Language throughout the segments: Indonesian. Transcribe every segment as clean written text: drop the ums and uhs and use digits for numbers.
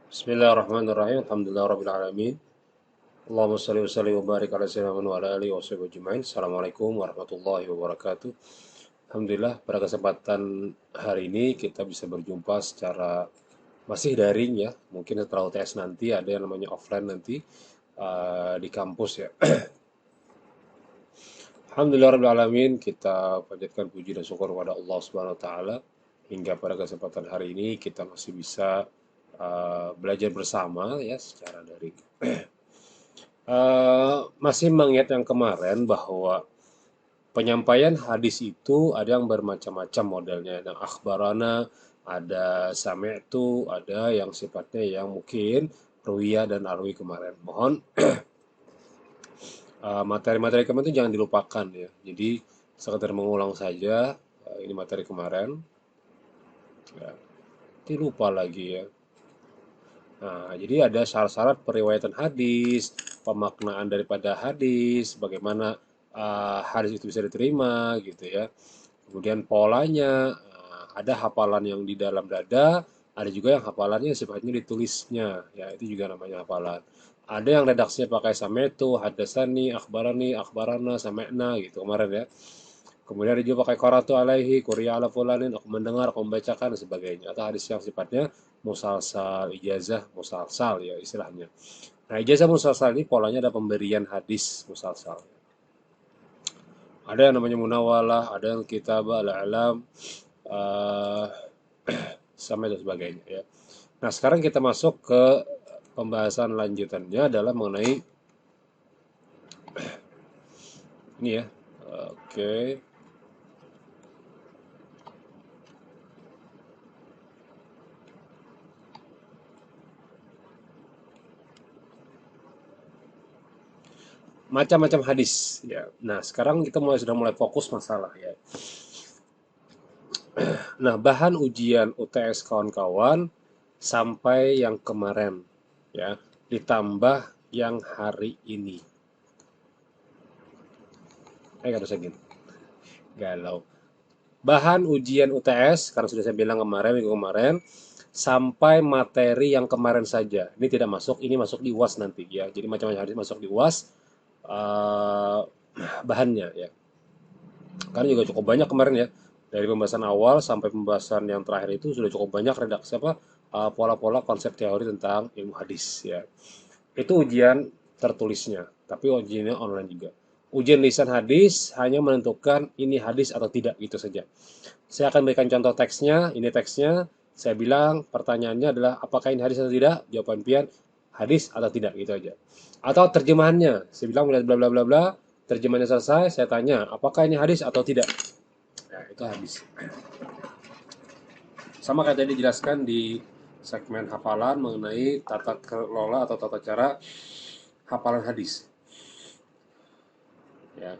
Bismillahirrahmanirrahim. Alhamdulillahirabbil alamin. Allahumma shalli wa sallim wa barik ala sayyidina Muhammad wa ala alihi wa sahbihi ajmain. Assalamualaikum warahmatullahi wabarakatuh. Alhamdulillah pada kesempatan hari ini kita bisa berjumpa secara masih daring ya. Mungkin setelah UTS nanti ada yang namanya offline nanti di kampus ya. Alhamdulillahirabbil alamin. Kita panjatkan puji dan syukur kepada Allah Subhanahu wa taala hingga pada kesempatan hari ini kita masih bisa belajar bersama ya secara daring. Masih mengingat yang kemarin bahwa penyampaian hadis itu ada yang bermacam-macam modelnya. Ada akhbarana, ada sami'tu, ada yang sifatnya yang mungkin ruwiyah dan arwi kemarin. Mohon materi-materi kemarin itu jangan dilupakan ya. Jadi sekedar mengulang saja ini materi kemarin. Ya, nanti lupa lagi ya. Nah, jadi ada syarat-syarat periwayatan hadis, pemaknaan daripada hadis, bagaimana hadis itu bisa diterima gitu ya. Kemudian polanya, ada hafalan yang di dalam dada, ada juga yang hafalannya sifatnya ditulisnya, ya itu juga namanya hafalan. Ada yang redaksinya pakai sametu, hadasani, akhbarani, akhbarana, sami'na gitu kemarin ya. Kemudian dia pakai qaratu alaihi, kuria ala fulanin, aku mendengar, aku membacakan, dan sebagainya. Atau hadis yang sifatnya musalsal, ijazah musalsal ya istilahnya. Nah, ijazah musalsal ini polanya ada pemberian hadis musalsal. Ada yang namanya munawalah, ada yang kitabah, al-alam, uh, sama dan sebagainya ya. Nah, sekarang kita masuk ke pembahasan lanjutannya adalah mengenai ini ya. Oke. Macam-macam hadis ya. Nah, sekarang kita sudah mulai fokus masalah ya. Nah, bahan ujian UTS kawan-kawan sampai yang kemarin ya, ditambah yang hari ini. Harus segini. Galau. Bahan ujian UTS karena sudah saya bilang kemarin minggu kemarin sampai materi yang kemarin saja. Ini tidak masuk, ini masuk di UAS nanti ya. Jadi macam-macam hadis masuk di UAS bahannya ya. Karena juga cukup banyak kemarin ya. Dari pembahasan awal sampai pembahasan yang terakhir itu sudah cukup banyak redaksi apa pola-pola konsep teori tentang ilmu hadis ya. Itu ujian tertulisnya, tapi ujiannya online juga. Ujian lisan hadis hanya menentukan ini hadis atau tidak gitu saja. Saya akan berikan contoh teksnya, ini teksnya. Saya bilang pertanyaannya adalah apakah ini hadis atau tidak? Jawaban pian hadis atau tidak gitu aja. Atau terjemahannya, saya bilang bla bla bla bla bla, terjemahannya selesai, saya tanya apakah ini hadis atau tidak. Nah, itu hadis. Sama kayak tadi dijelaskan di segmen hafalan mengenai tata kelola atau tata cara hafalan hadis. Ya.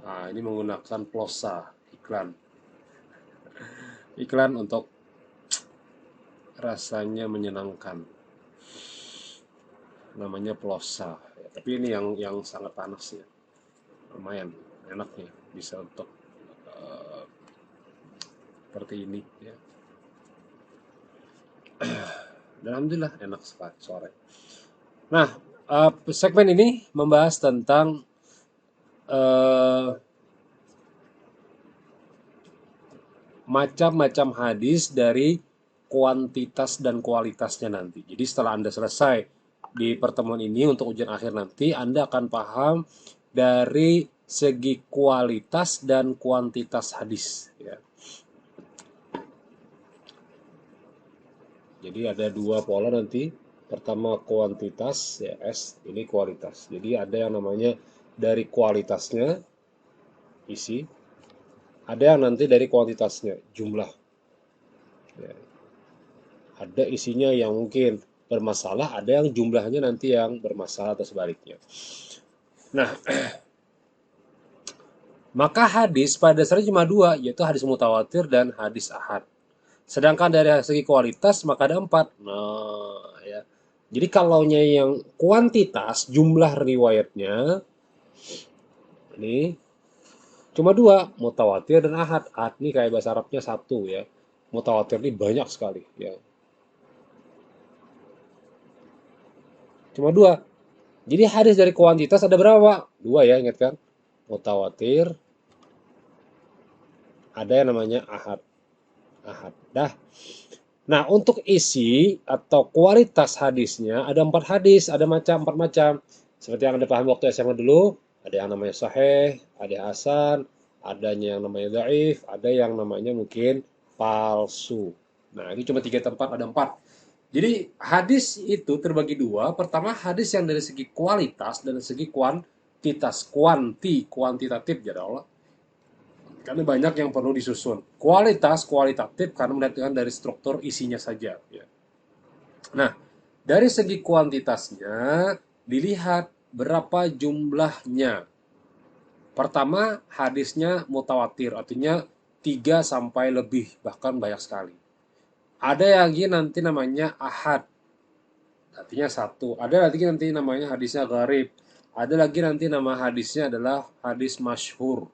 Nah, ini menggunakan plosa iklan. Iklan untuk rasanya menyenangkan. Namanya plosa. Ya, tapi ini yang sangat panas ya. Lumayan enaknya bisa untuk seperti ini ya. Dan alhamdulillah enak sekali sore. Nah, segmen ini membahas tentang uh, macam-macam hadis dari kuantitas dan kualitasnya nanti. Jadi setelah Anda selesai di pertemuan ini untuk ujian akhir nanti, Anda akan paham dari segi kualitas dan kuantitas hadis. Ya. Jadi ada dua pola nanti. Pertama kuantitas, ya S, ini kualitas. Jadi ada yang namanya dari kualitasnya, isi. Ada yang nanti dari kuantitasnya, jumlah. Ya. Ada isinya yang mungkin bermasalah, ada yang jumlahnya nanti yang bermasalah atau sebaliknya. Nah, maka hadis pada dasarnya cuma dua, yaitu hadis mutawatir dan hadis ahad. Sedangkan dari segi kualitas maka ada empat. Nah, ya. Jadi kalau yang kuantitas jumlah riwayatnya ini cuma dua, mutawatir dan ahad. Ahad ini kayak bahasa Arabnya satu ya. Mutawatir ini banyak sekali ya. Cuma dua. Jadi hadis dari kuantitas ada berapa, Pak? Dua ya, ingat kan? Mutawatir, ada yang namanya ahad. Ahad. Dah. Nah, untuk isi atau kualitas hadisnya ada empat hadis, ada empat macam. Seperti yang Anda pahami waktu SMA dulu, ada yang namanya sahih, ada yang hasan, adanya yang namanya dhaif, ada yang namanya mungkin palsu. Nah, ini cuma tiga tempat, ada empat. Jadi hadis itu terbagi dua. Pertama hadis yang dari segi kualitas dan dari segi kuantitas, kuantitatif ya Allah. Karena banyak yang perlu disusun. Kualitatif karena melihat dari struktur isinya saja. Ya. Nah, dari segi kuantitasnya dilihat berapa jumlahnya. Pertama, hadisnya mutawatir, artinya 3 sampai lebih, bahkan banyak sekali. Ada lagi nanti namanya ahad, artinya satu. Ada lagi nanti namanya hadisnya gharib. Ada lagi nanti nama hadisnya adalah hadis masyhur.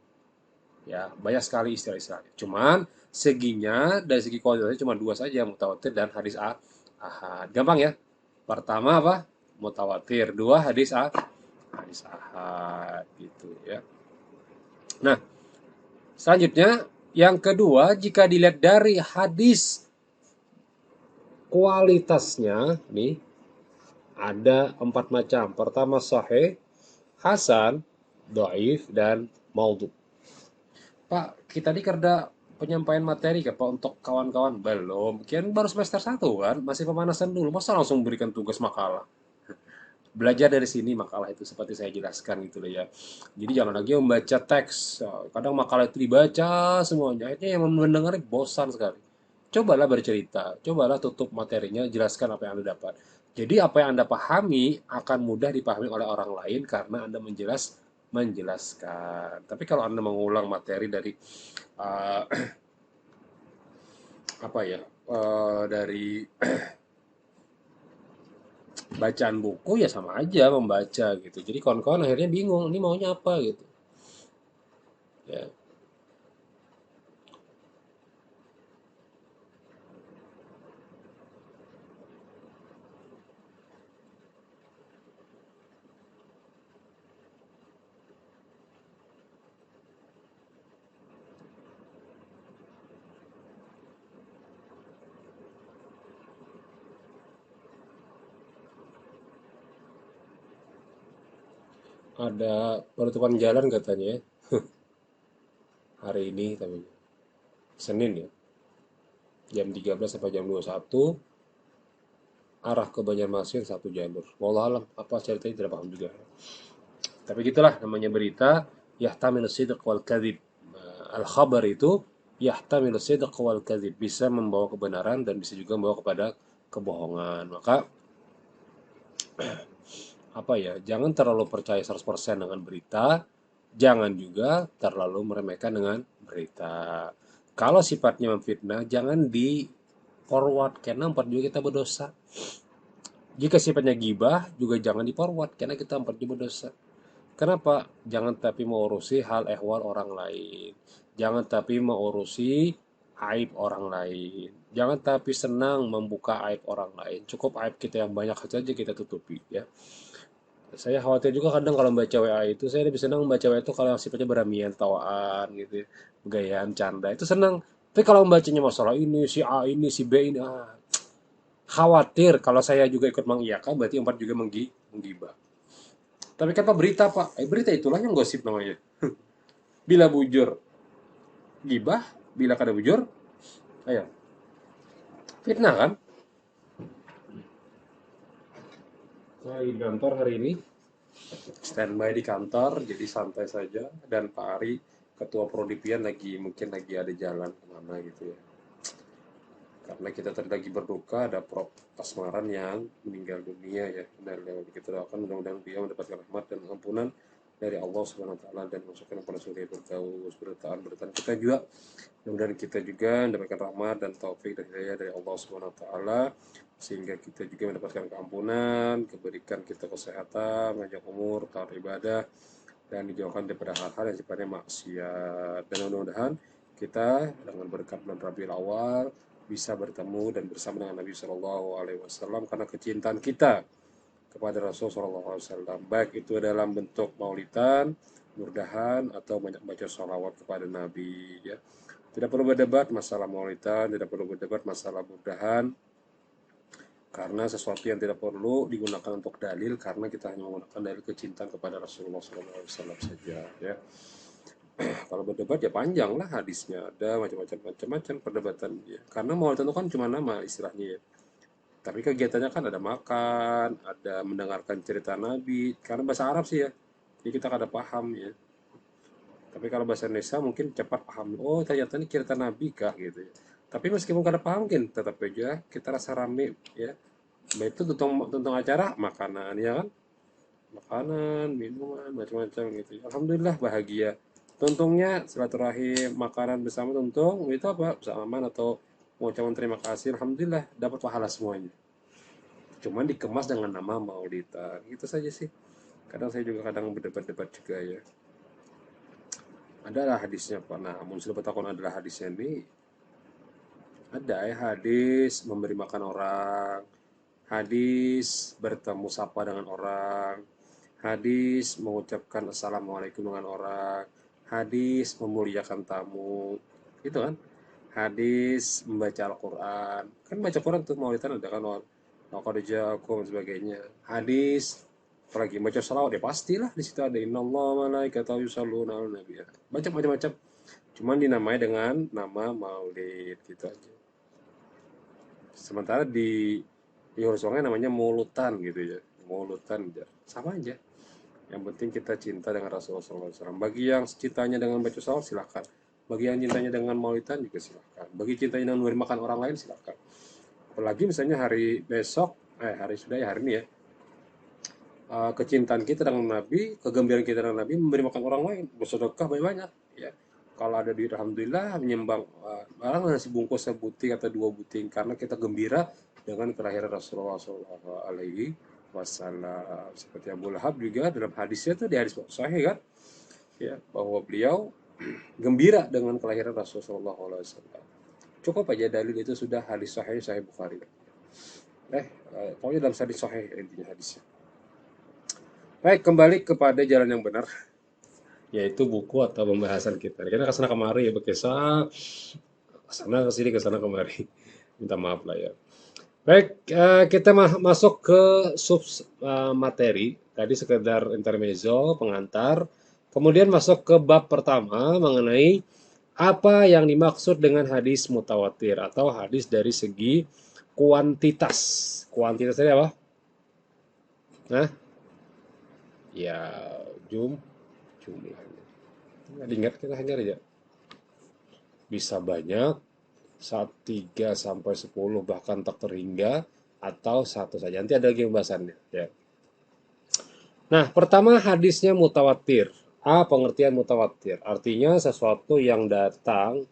Ya, banyak sekali istilah-istilahnya. Cuman seginya dari segi kualitasnya cuma dua saja, mutawatir dan hadis ahad. Gampang ya. Pertama apa? Mutawatir. Dua hadis ahad gitu ya. Nah, selanjutnya yang kedua jika dilihat dari hadis kualitasnya nih ada empat macam. Pertama sahih, hasan, doif, dan maudhu. Pak, kita ini kerja penyampaian materi kan Pak untuk kawan-kawan belum. Kian baru semester satu kan, masih pemanasan dulu. Masa langsung berikan tugas makalah? Belajar dari sini makalah itu seperti saya jelaskan gitu loh ya. Jadi jangan lagi membaca teks. Kadang makalah itu dibaca semuanya. Akhirnya yang mendengar bosan sekali. Cobalah bercerita, cobalah tutup materinya, jelaskan apa yang Anda dapat. Jadi apa yang Anda pahami akan mudah dipahami oleh orang lain karena Anda menjelaskan. Tapi kalau Anda mengulang materi dari uh, apa ya, dari bacaan buku ya sama aja membaca gitu. Jadi kawan-kawan akhirnya bingung, ini maunya apa gitu. Ya, ada penutupan jalan katanya ya, hari ini tapi Senin ya, jam 13 sampai jam 21 arah ke Banjarmasin satu jalur. Wallah alam apa ceritanya tidak paham juga. Tapi gitulah namanya berita, yahtamil sidq wal kadhib. Al-khabar itu yahtamil sidq wal kadhib, bisa membawa kebenaran dan bisa juga membawa kepada kebohongan. Maka apa ya, jangan terlalu percaya 100% dengan berita, jangan juga terlalu meremehkan dengan berita. Kalau sifatnya memfitnah, jangan di forward karena empat juga kita berdosa. Jika sifatnya gibah, juga jangan di forward karena kita empat juga berdosa. Kenapa? Jangan tapi mengurusi hal ehwal orang lain. Jangan tapi mengurusi aib orang lain. Jangan tapi senang membuka aib orang lain. Cukup aib kita yang banyak saja kita tutupi ya. Saya khawatir juga kadang kalau membaca WA itu, saya lebih senang membaca WA itu kalau yang sifatnya beramian, tawaan gitu, ya. Gayaan, canda, itu senang. Tapi kalau membacanya masalah ini, si A ini, si B ini, khawatir kalau saya juga ikut mengiyakan, berarti empat juga menggibah. Tapi kata berita Pak, berita itulah yang gosip namanya. Bila bujur, gibah, bila kada bujur, ayo, fitnah kan? Saya di kantor hari ini, standby di kantor, jadi santai saja. Dan Pak Ari, Ketua Prodipian mungkin lagi ada jalan kemana gitu ya. Karena kita tadi lagi berduka, ada Prof. Asmaran yang meninggal dunia ya. Dan kita doakan mudah-mudahan dia mendapatkan rahmat dan ampunan dari Allah Subhanahu wa taala dan masukkan kepada surga Firdaus. Bertahan kita juga mudah-mudahan kita juga mendapatkan rahmat dan taufik dan hidayah dari Allah Subhanahu wa taala sehingga kita juga mendapatkan keampunan, diberikan kita kesehatan, panjang umur, taat ibadah dan dijauhkan daripada hal-hal yang sifatnya maksiat. Dan mudah-mudahan kita dengan berkat bulan Rabiul Awal bisa bertemu dan bersama dengan Nabi Shallallahu Alaihi Wasallam karena kecintaan kita kepada Rasulullah SAW, baik itu dalam bentuk maulidan, murdahan, atau banyak baca sholawat kepada Nabi. Ya. Tidak perlu berdebat masalah maulidan, tidak perlu berdebat masalah murdahan, karena sesuatu yang tidak perlu digunakan untuk dalil, karena kita hanya menggunakan dalil kecintaan kepada Rasulullah SAW saja. Ya. Kalau berdebat ya panjang lah hadisnya, ada macam-macam perdebatan ya. Karena maulid itu kan cuma nama istilahnya ya. Tapi kegiatannya kan ada makan, ada mendengarkan cerita Nabi. Karena bahasa Arab sih ya, jadi kita kada paham ya. Tapi kalau bahasa Indonesia mungkin cepat paham. Oh ternyata ini cerita Nabi kah gitu ya. Tapi meskipun kada paham mungkin tetap aja kita rasa rame ya. Baik itu tentang acara makanan ya kan, makanan, minuman, macam-macam gitu. Alhamdulillah bahagia. Tuntungnya silaturahim, makanan bersama tuntung, itu apa? Bersalaman atau mengucapkan terima kasih. Alhamdulillah dapat pahala semuanya. Cuman dikemas dengan nama maulidan. Itu saja sih. Kadang saya juga kadang berdebat-debat juga ya. Adalah hadisnya Pak. Nah, muncul petakon adalah hadisnya ini. Ada ya hadis memberi makan orang, hadis bertemu sapa dengan orang, hadis mengucapkan assalamualaikum dengan orang, hadis memuliakan tamu, itu kan? Hadis membaca Al-Quran, kan baca Quran tuh maulidan ada kan, aku dan sebagainya. Hadis, apalagi baca salawat ya pastilah di situ ada innallaha malaikatahu yusholluna 'alan nabi. Baca macam-macam, cuman dinamai dengan nama maulid gitu aja. Sementara di Horizonnya namanya mulutan gitu ya, mulutan aja, sama aja. Yang penting kita cinta dengan Rasulullah SAW. Bagi yang cintanya dengan baca salawat silahkan. Bagi yang cintanya dengan maulidan juga silahkan. Bagi cintanya dengan memberi makan orang lain silahkan. Apalagi misalnya hari besok, hari sudah ya hari ini ya, kecintaan kita dengan Nabi, kegembiraan kita dengan Nabi, memberi makan orang lain, bersedekah banyak-banyak. Ya. Kalau ada duit, alhamdulillah menyumbang barang nasi bungkus sebuting atau 2 buting, karena kita gembira dengan kelahiran Rasulullah SAW. Seperti Abu Lahab juga dalam hadisnya tuh di hadis Sahih kan, ya bahwa beliau gembira dengan kelahiran Rasulullah SAW. Cukup aja dalil itu sudah hadis Sahih Bukhari. Pokoknya dalam hadis Sahih intinya hadisnya. Baik, kembali kepada jalan yang benar, yaitu buku atau pembahasan kita. Kita kesana kemari ya, berkisah kesana kesini kesana kemari. Minta maaf lah ya. Baik, kita masuk ke sub materi. Tadi sekedar intermezzo, pengantar. Kemudian masuk ke bab pertama mengenai apa yang dimaksud dengan hadis mutawatir atau hadis dari segi kuantitas. Kuantitas tadi apa? Nah, ya jumlahnya. Ingat kita hanya aja. Bisa banyak, 3 sampai 10 bahkan tak terhingga, atau satu saja. Nanti ada lagi pembahasannya ya. Nah, pertama hadisnya mutawatir. Pengertian mutawatir. Artinya sesuatu yang datang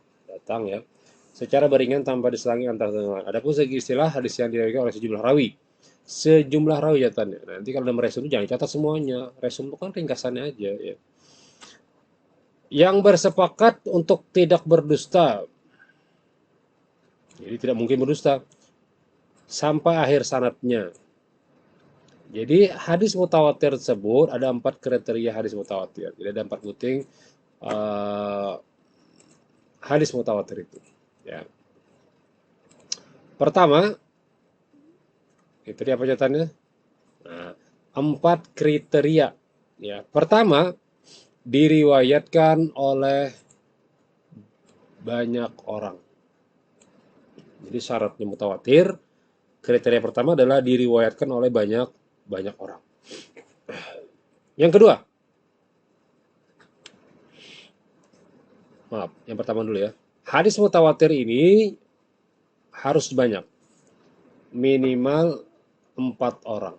ya, secara beringan tanpa diselangi antar dengan. Adapun segi istilah hadis yang diriwayatkan oleh sejumlah rawi. Sejumlah rawi catatnya. Nanti kalau dalam resum itu jangan catat semuanya. Resum itu kan ringkasannya aja ya. Yang bersepakat untuk tidak berdusta. Jadi tidak mungkin berdusta sampai akhir sanadnya. Jadi hadis mutawatir tersebut ada 4 kriteria hadis mutawatir. Jadi ada 4 puting hadis mutawatir itu. Ya. Pertama, itu dia apa catatannya? Nah, 4 kriteria. Ya. Pertama, diriwayatkan oleh banyak orang. Jadi syaratnya mutawatir, kriteria pertama adalah diriwayatkan oleh banyak orang. Yang kedua, maaf, yang pertama dulu ya. Hadis mutawatir ini harus banyak, minimal 4 orang.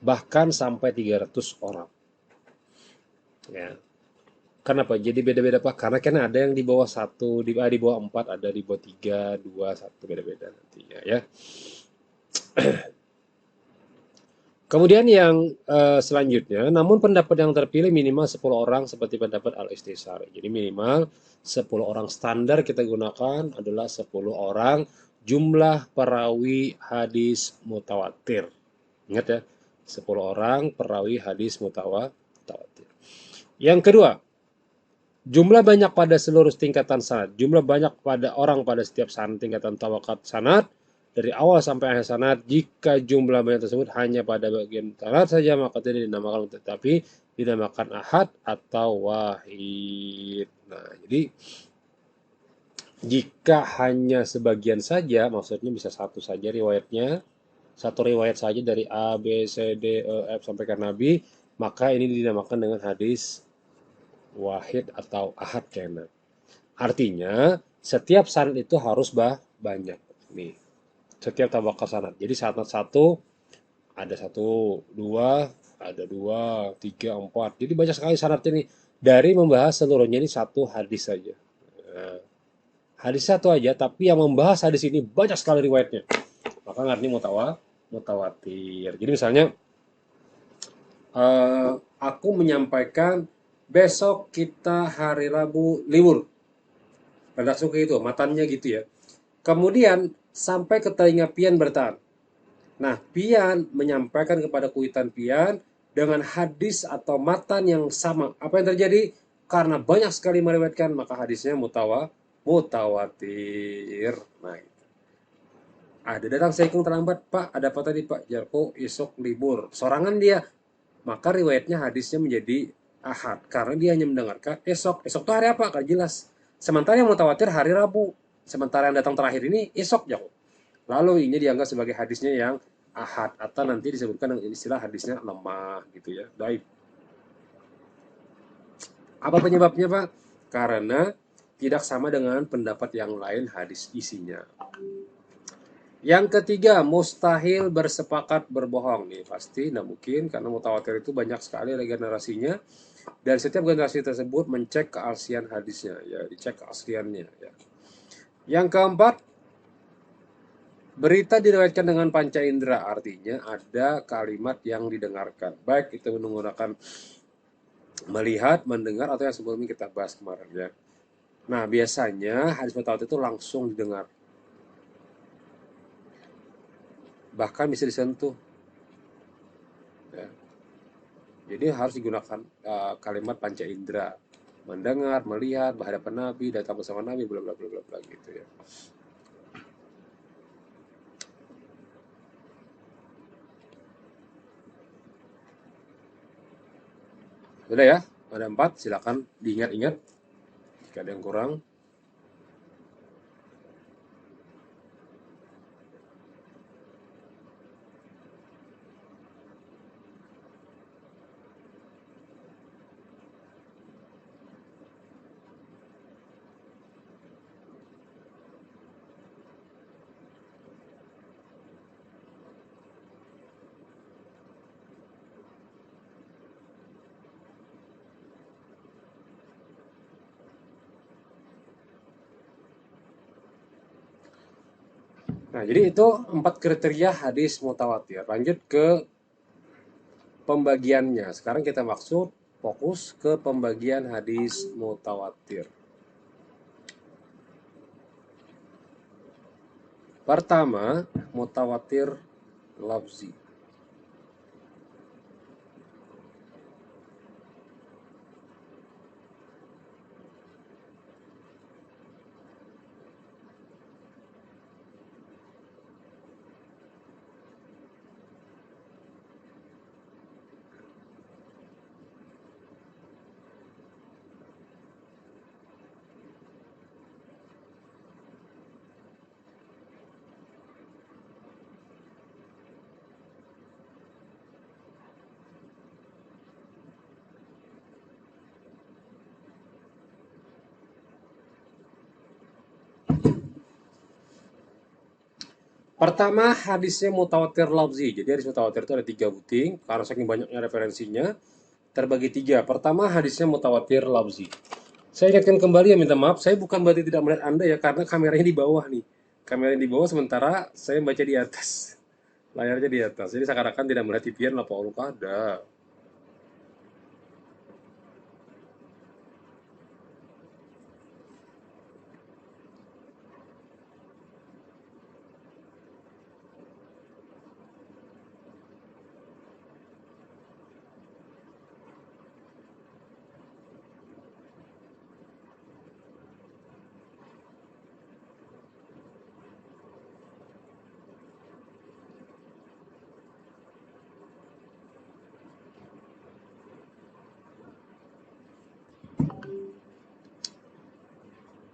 Bahkan sampai 300 orang. Ya. Kenapa? Jadi beda-beda Pak? Karena kan ada yang di bawah 1, di bawah 4, ada di bawah 3, 2, 1, beda-beda nantinya ya. Kemudian yang selanjutnya, namun pendapat yang terpilih minimal 10 orang seperti pendapat Al-Istisari. Jadi minimal 10 orang standar kita gunakan adalah 10 orang jumlah perawi hadis mutawatir. Ingat ya, 10 orang perawi hadis mutawatir. Yang kedua, jumlah banyak pada seluruh tingkatan sanad. Jumlah banyak pada orang pada setiap sanad tingkatan tawakat sanad dari awal sampai akhir sanad. Jika jumlah banyak tersebut hanya pada bagian sanad saja maka tidak dinamakan tetapi dinamakan ahad atau wahid. Nah, jadi jika hanya sebagian saja, maksudnya bisa satu saja riwayatnya, satu riwayat saja dari A, B, C, D, E, F sampai ke Nabi, maka ini dinamakan dengan hadis wahid atau ahad kena. Artinya, setiap sanad itu harus banyak. Nih, setiap tabaqah sanad. Jadi sanad satu, ada satu, dua, ada dua, tiga, empat. Jadi banyak sekali sanadnya nih. Dari membahas seluruhnya ini satu hadis saja. Nah, hadis satu aja, tapi yang membahas hadis ini banyak sekali riwayatnya. Maka ngartinya mutawatir. Jadi misalnya, aku menyampaikan besok kita hari Rabu libur. Redaksi itu, matanya gitu ya. Kemudian sampai ke telinga Pian bertahan. Nah, Pian menyampaikan kepada kuitan Pian dengan hadis atau matan yang sama. Apa yang terjadi? Karena banyak sekali meriwayatkan, maka hadisnya mutawatir. Nah, ada datang seikung terlambat, Pak. Ada apa tadi, Pak? Jarko esok libur. Sorangan dia. Maka riwayatnya hadisnya menjadi ahad. Karena dia hanya mendengarkan esok. Esok itu hari apa? Kan jelas. Sementara yang mutawatir hari Rabu. Sementara yang datang terakhir ini esok, Jarko. Lalu ini dianggap sebagai hadisnya yang ahad atau nanti disebutkan dengan istilah hadisnya lemah gitu ya. Baik. Apa penyebabnya, Pak? Karena tidak sama dengan pendapat yang lain hadis isinya. Yang ketiga, mustahil bersepakat berbohong. Nih pasti tidak mungkin karena mutawatir itu banyak sekali regenerasinya dan setiap generasi tersebut mencek keaslian hadisnya, ya dicek keasliannya. Ya. Yang keempat, berita diriwayatkan dengan panca indera, artinya ada kalimat yang didengarkan. Baik itu menggunakan melihat, mendengar, atau yang sebelumnya kita bahas kemarin ya. Nah, biasanya hadis mutawatir itu langsung didengar. Bahkan bisa disentuh. Ya. Jadi harus digunakan kalimat panca indera. Mendengar, melihat, berhadapan Nabi, datang bersama Nabi, bla bla bla bla gitu ya. Sudah ya, ada 4, silakan diingat-ingat jika ada yang kurang. Nah, jadi itu 4 kriteria hadis mutawatir. Lanjut ke pembagiannya. Sekarang kita maksud fokus ke pembagian hadis mutawatir. Pertama, mutawatir lafzi. Pertama, hadisnya mutawatir lafzi. Jadi hadis mutawatir itu ada 3 buting, karena saking banyaknya referensinya, terbagi 3. Pertama, hadisnya mutawatir lafzi. Saya ingatkan kembali ya, minta maaf, saya bukan berarti tidak melihat Anda ya, karena kameranya di bawah nih. Kameranya di bawah sementara saya baca di atas. Layarnya di atas. Jadi seakan-akan tidak melihat TV-an lah Pak Luka ada.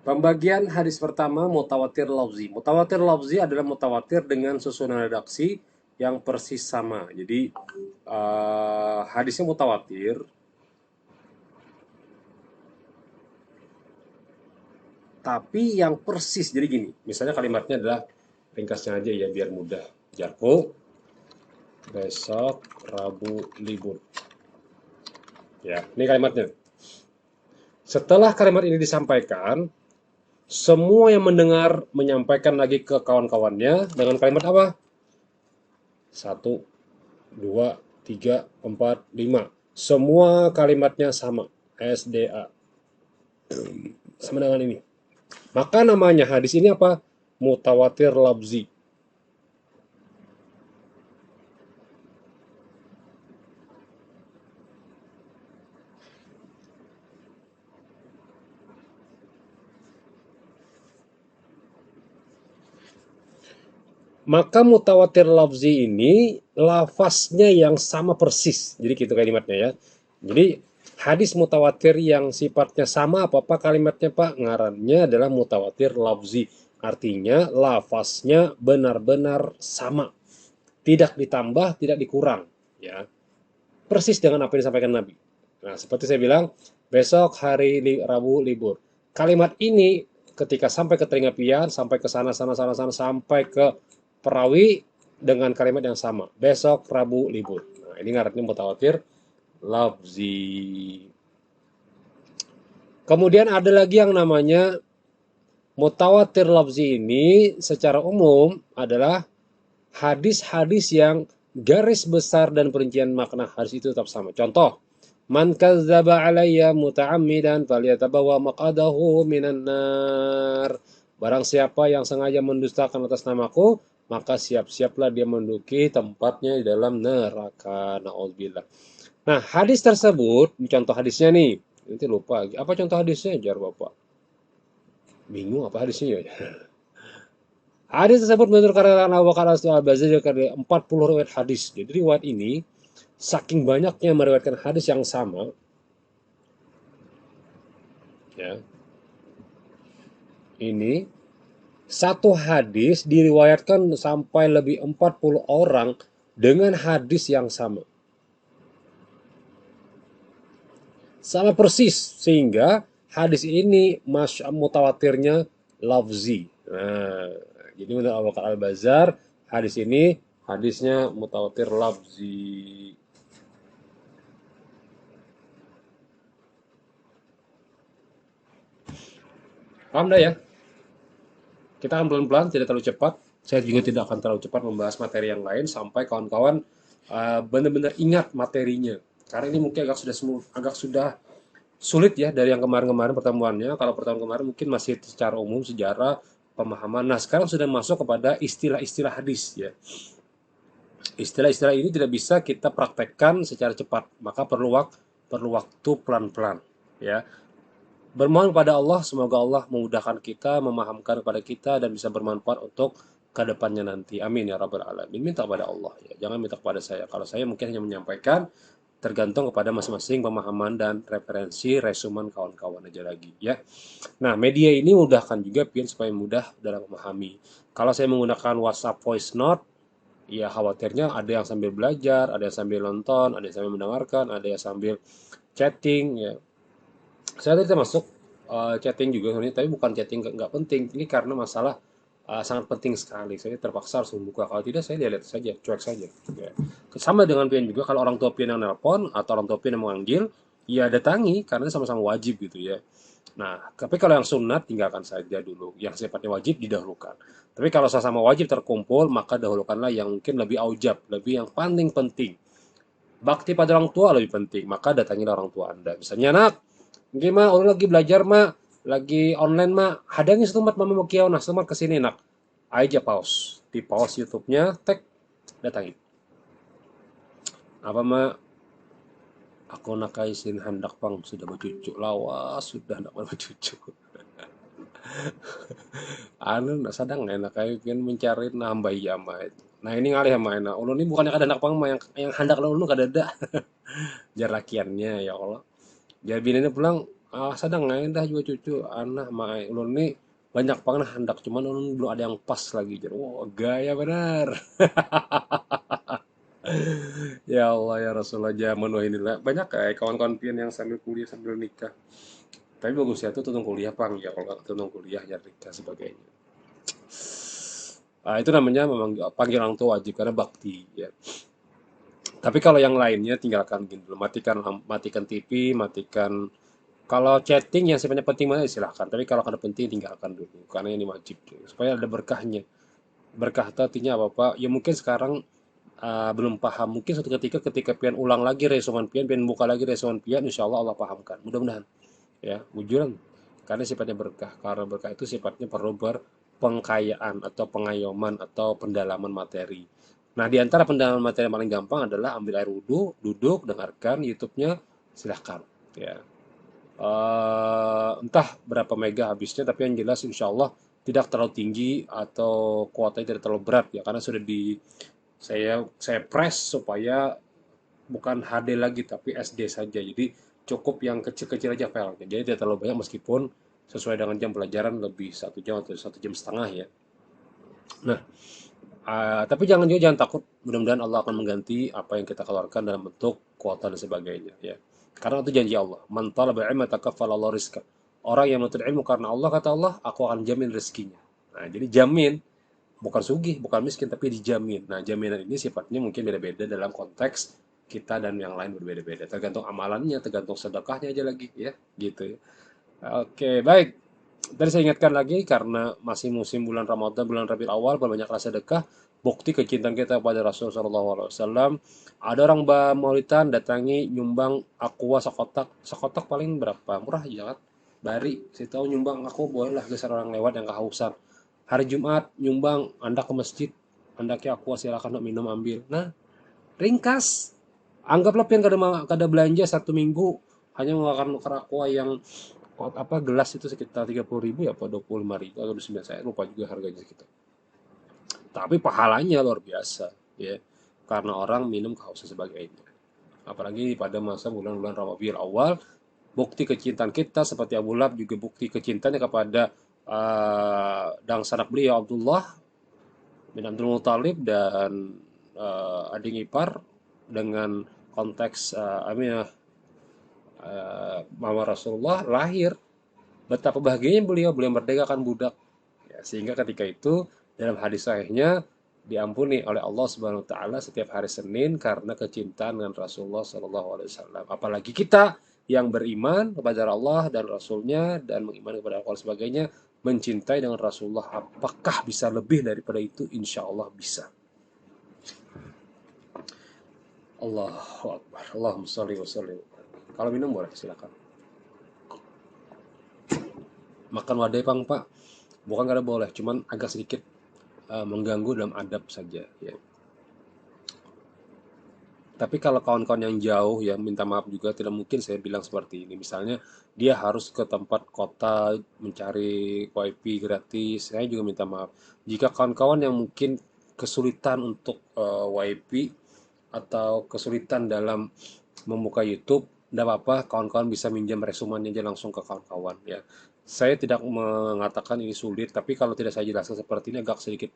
Pembagian hadis pertama mutawatir lafzi. Mutawatir lafzi adalah mutawatir dengan susunan redaksi yang persis sama. Jadi hadisnya mutawatir, tapi yang persis. Jadi gini, misalnya kalimatnya adalah ringkasnya aja ya biar mudah. Jarko, besok Rabu libur. Ya, ini kalimatnya. Setelah kalimat ini disampaikan, semua yang mendengar menyampaikan lagi ke kawan-kawannya dengan kalimat apa? 1, 2, 3, 4, 5. Semua kalimatnya sama. SDA. Sama dengan ini. Maka namanya hadis ini apa? Mutawatir labzi. Maka mutawatir lafzi ini lafaznya yang sama persis. Jadi gitu kalimatnya ya. Jadi hadis mutawatir yang sifatnya sama apa-apa kalimatnya Pak? Ngarannya adalah mutawatir lafzi. Artinya lafaznya benar-benar sama. Tidak ditambah, tidak dikurang. Ya, persis dengan apa yang disampaikan Nabi. Nah, seperti saya bilang, besok hari Rabu libur. Kalimat ini ketika sampai ke telinga pian, sampai ke sana, sampai ke perawi dengan kalimat yang sama. Besok Rabu libur. Nah, ini ngaratnya mutawatir lafzi. Kemudian ada lagi yang namanya mutawatir lafzi ini secara umum adalah hadis-hadis yang garis besar dan perincian makna hadis itu tetap sama. Contoh, man kadzdzaba alayya muta'ammidan falyatabawa maq'adahu minan nar. Barang siapa yang sengaja mendustakan atas namaku, maka siap-siaplah dia menduduki tempatnya di dalam neraka. Nauzubillah. Nah, hadis tersebut, contoh hadisnya nih. Nanti lupa. Apa contoh hadisnya? Jar Bapak. Bingung apa hadisnya ya? Hadis tersebut menurut karangan Abu Bakar Al-Bazari dari 40 riwayat hadis. Jadi riwayat ini saking banyaknya meriwayatkan hadis yang sama, ya. Ini satu hadis diriwayatkan sampai lebih 40 orang dengan hadis yang sama. Sama persis sehingga hadis ini mutawatirnya lafzi. Nah, jadi menurut Abu Bakar Al-Bazar, hadis ini hadisnya mutawatir lafzi. Paham dah ya? Kita akan pelan-pelan, tidak terlalu cepat. Saya juga tidak akan terlalu cepat membahas materi yang lain sampai kawan-kawan benar-benar ingat materinya. Karena ini mungkin agak sudah sulit ya dari yang kemarin-kemarin pertemuannya. Kalau pertemuan kemarin mungkin masih secara umum sejarah pemahaman. Nah, sekarang sudah masuk kepada istilah-istilah hadis ya. Istilah-istilah ini tidak bisa kita praktekkan secara cepat, maka perlu waktu pelan-pelan ya. Bermohon kepada Allah, semoga Allah memudahkan kita, memahamkan kepada kita, dan bisa bermanfaat untuk kedepannya nanti. Amin ya rabbal alamin. Minta kepada Allah ya, jangan minta kepada saya. Kalau saya mungkin hanya menyampaikan, tergantung kepada masing-masing pemahaman dan referensi resumen kawan-kawan aja lagi ya. Nah, media ini mudahkan juga pian supaya mudah dalam memahami. Kalau saya menggunakan WhatsApp voice note, ya khawatirnya ada yang sambil belajar, ada yang sambil nonton, ada yang sambil mendengarkan, ada yang sambil chatting ya. Saya tadi termasuk chatting juga sebenarnya, tapi bukan chatting nggak penting. Ini karena masalah sangat penting sekali. Saya terpaksa harus membuka. Kalau tidak, saya lihat saja, cuek saja. Ya. Sama dengan pian juga, kalau orang tua pian yang nelpon atau orang tua pian yang memanggil, ya datangi karena sama-sama wajib gitu ya. Nah, tapi kalau yang sunat tinggalkan saja dulu, yang sifatnya wajib didahulukan. Tapi kalau sama wajib terkumpul, maka dahulukanlah yang mungkin lebih aujab, lebih yang paling penting. Bakti pada orang tua lebih penting, maka datangilah orang tua Anda. Misalnya, nak, gimana? Orang lagi belajar, mak, lagi online, mak, hadangin setempat mama mau kiau, nah setempat kesini, nak. Aja pause, di pause YouTube-nya, tek, datangin. Apa mak? Aku nak kaisin hendak pang sudah bercucu lawas sudah hendak bercucu. Anu nak sadang enak kayak kan mencari nambah jama itu. Nah ini ngalih sama enak. Ulun ini bukannya kada hendak pang yang hendak ulun kada ada. Jar lakiannya ya Allah. Jar bininya pulang sadang dah juga cucu anak mae ulun ini banyak pang nah hendak cuman ulun belum ada yang pas lagi. Jar wah gaya benar. Ya Allah ya Rasulullah zaman wah inilah banyak kayak kawan-kawan pian yang sambil kuliah sambil nikah. Tapi bagusnya tuh tentang kuliah pang ya kalau nggak tentang kuliah ya nikah sebagainya. Itu namanya memang panggil orang tua wajib karena bakti ya. Tapi kalau yang lainnya tinggalkan gitu. Matikan TV, matikan kalau chatting yang sebenarnya penting mana silahkan. Tapi kalau ada penting tinggalkan dulu karena ini wajib supaya ada berkahnya. Berkah itu artinya apa Pak? Ya mungkin sekarang belum paham. Mungkin suatu ketika pian ulang lagi resumen pian buka lagi resumen pian, insya Allah Allah pahamkan. Mudah-mudahan ya bujuran karena sifatnya berkah karena berkah itu sifatnya perlu berpengkayaan atau pengayoman atau pendalaman materi. Nah di antara pendalaman materi yang paling gampang adalah ambil air wudhu duduk dengarkan YouTube-nya silahkan ya. Entah berapa mega habisnya tapi yang jelas insya Allah tidak terlalu tinggi atau kuotanya tidak terlalu berat ya karena sudah di saya press supaya bukan HD lagi tapi SD saja. Jadi cukup yang kecil-kecil aja filenya. Jadi tidak terlalu banyak meskipun sesuai dengan jam pelajaran lebih 1 jam atau 1,5 jam ya. Nah, tapi jangan takut. Mudah-mudahan Allah akan mengganti apa yang kita keluarkan dalam bentuk kuota dan sebagainya ya. Karena itu janji Allah. Man talaba ilma takaffala Allah rizqa. Orang yang menuntut ilmu karena Allah kata Allah, aku akan jamin rezekinya. Nah, jadi jamin bukan sugih, bukan miskin, tapi dijamin. Nah, jaminan ini sifatnya mungkin beda-beda dalam konteks kita dan yang lain berbeda-beda. Tergantung amalannya, tergantung sedekahnya aja lagi, ya, gitu ya. Oke, baik. Tadi saya ingatkan lagi karena masih musim bulan Ramadan, bulan Rabiul Awal, banyak rasa sedekah, bukti kecintaan kita kepada Rasul Shallallahu Alaihi Wasallam. Ada orang Maulitan datangi nyumbang aqua sekotak, sekotak paling berapa? Murah aja kan? Bari, saya tahu nyumbang aku bolehlah geser orang lewat yang kehausan. Hari Jumat nyumbang, Anda ke masjid, Anda ke aqua silakan nak minum ambil. Nah, ringkas. Anggaplah pian kada belanja 1 minggu hanya mengeluarkan nuker aqua yang apa gelas itu sekitar 30.000 ya apa 25.000 atau 29 saya lupa juga harganya sekitar. Tapi pahalanya luar biasa ya karena orang minum kehausan sebagainya. Apalagi pada masa bulan-bulan Rabiul Awal bukti kecintaan kita seperti Abu Lahab juga bukti kecintaannya kepada dang sanak beliau Abdullah bin Abdul Muthalib dan adik ipar dengan konteks Aminah Mama Rasulullah lahir. Betapa bahagianya beliau merdekakan budak. Ya, sehingga ketika itu dalam hadis sahihnya diampuni oleh Allah Subhanahu wa taala setiap hari Senin karena kecintaan dengan Rasulullah Shallallahu alaihi wasallam. Apalagi kita yang beriman kepada Allah dan Rasulnya dan mengimani kepada Allah sebagainya, mencintai dengan Rasulullah, apakah bisa lebih daripada itu? Insya Allah bisa. Allahu Akbar. Allahumma sholli wa sallim. Kalau minum boleh silakan. Makan wadai pang Pak. Bukan kada boleh, cuman agak sedikit mengganggu dalam adab saja ya. Tapi kalau kawan-kawan yang jauh ya minta maaf juga tidak mungkin saya bilang seperti ini. Misalnya dia harus ke tempat kota mencari wifi gratis. Saya juga minta maaf. Jika kawan-kawan yang mungkin kesulitan untuk wifi atau kesulitan dalam membuka YouTube, tidak apa-apa, kawan-kawan bisa minjam resumennya aja langsung ke kawan-kawan ya. Saya tidak mengatakan ini sulit, tapi kalau tidak saya jelaskan seperti ini agak sedikit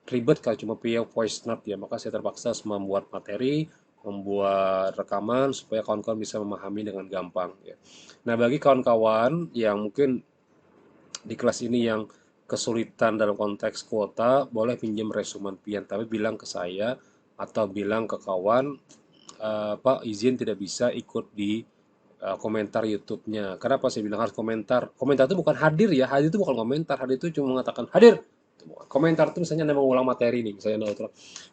ribet kalau cuma via voice note ya, maka saya terpaksa membuat materi, membuat rekaman supaya kawan-kawan bisa memahami dengan gampang ya. Nah, bagi kawan-kawan yang mungkin di kelas ini yang kesulitan dalam konteks kuota, boleh pinjam resumen pian, tapi bilang ke saya atau bilang ke kawan, Pak izin tidak bisa ikut di komentar YouTube-nya. Kenapa saya bilang harus komentar? Komentar itu bukan hadir ya, hadir itu bukan komentar, hadir itu cuma mengatakan hadir. Komentar itu misalnya nama ulang materi nih, misalnya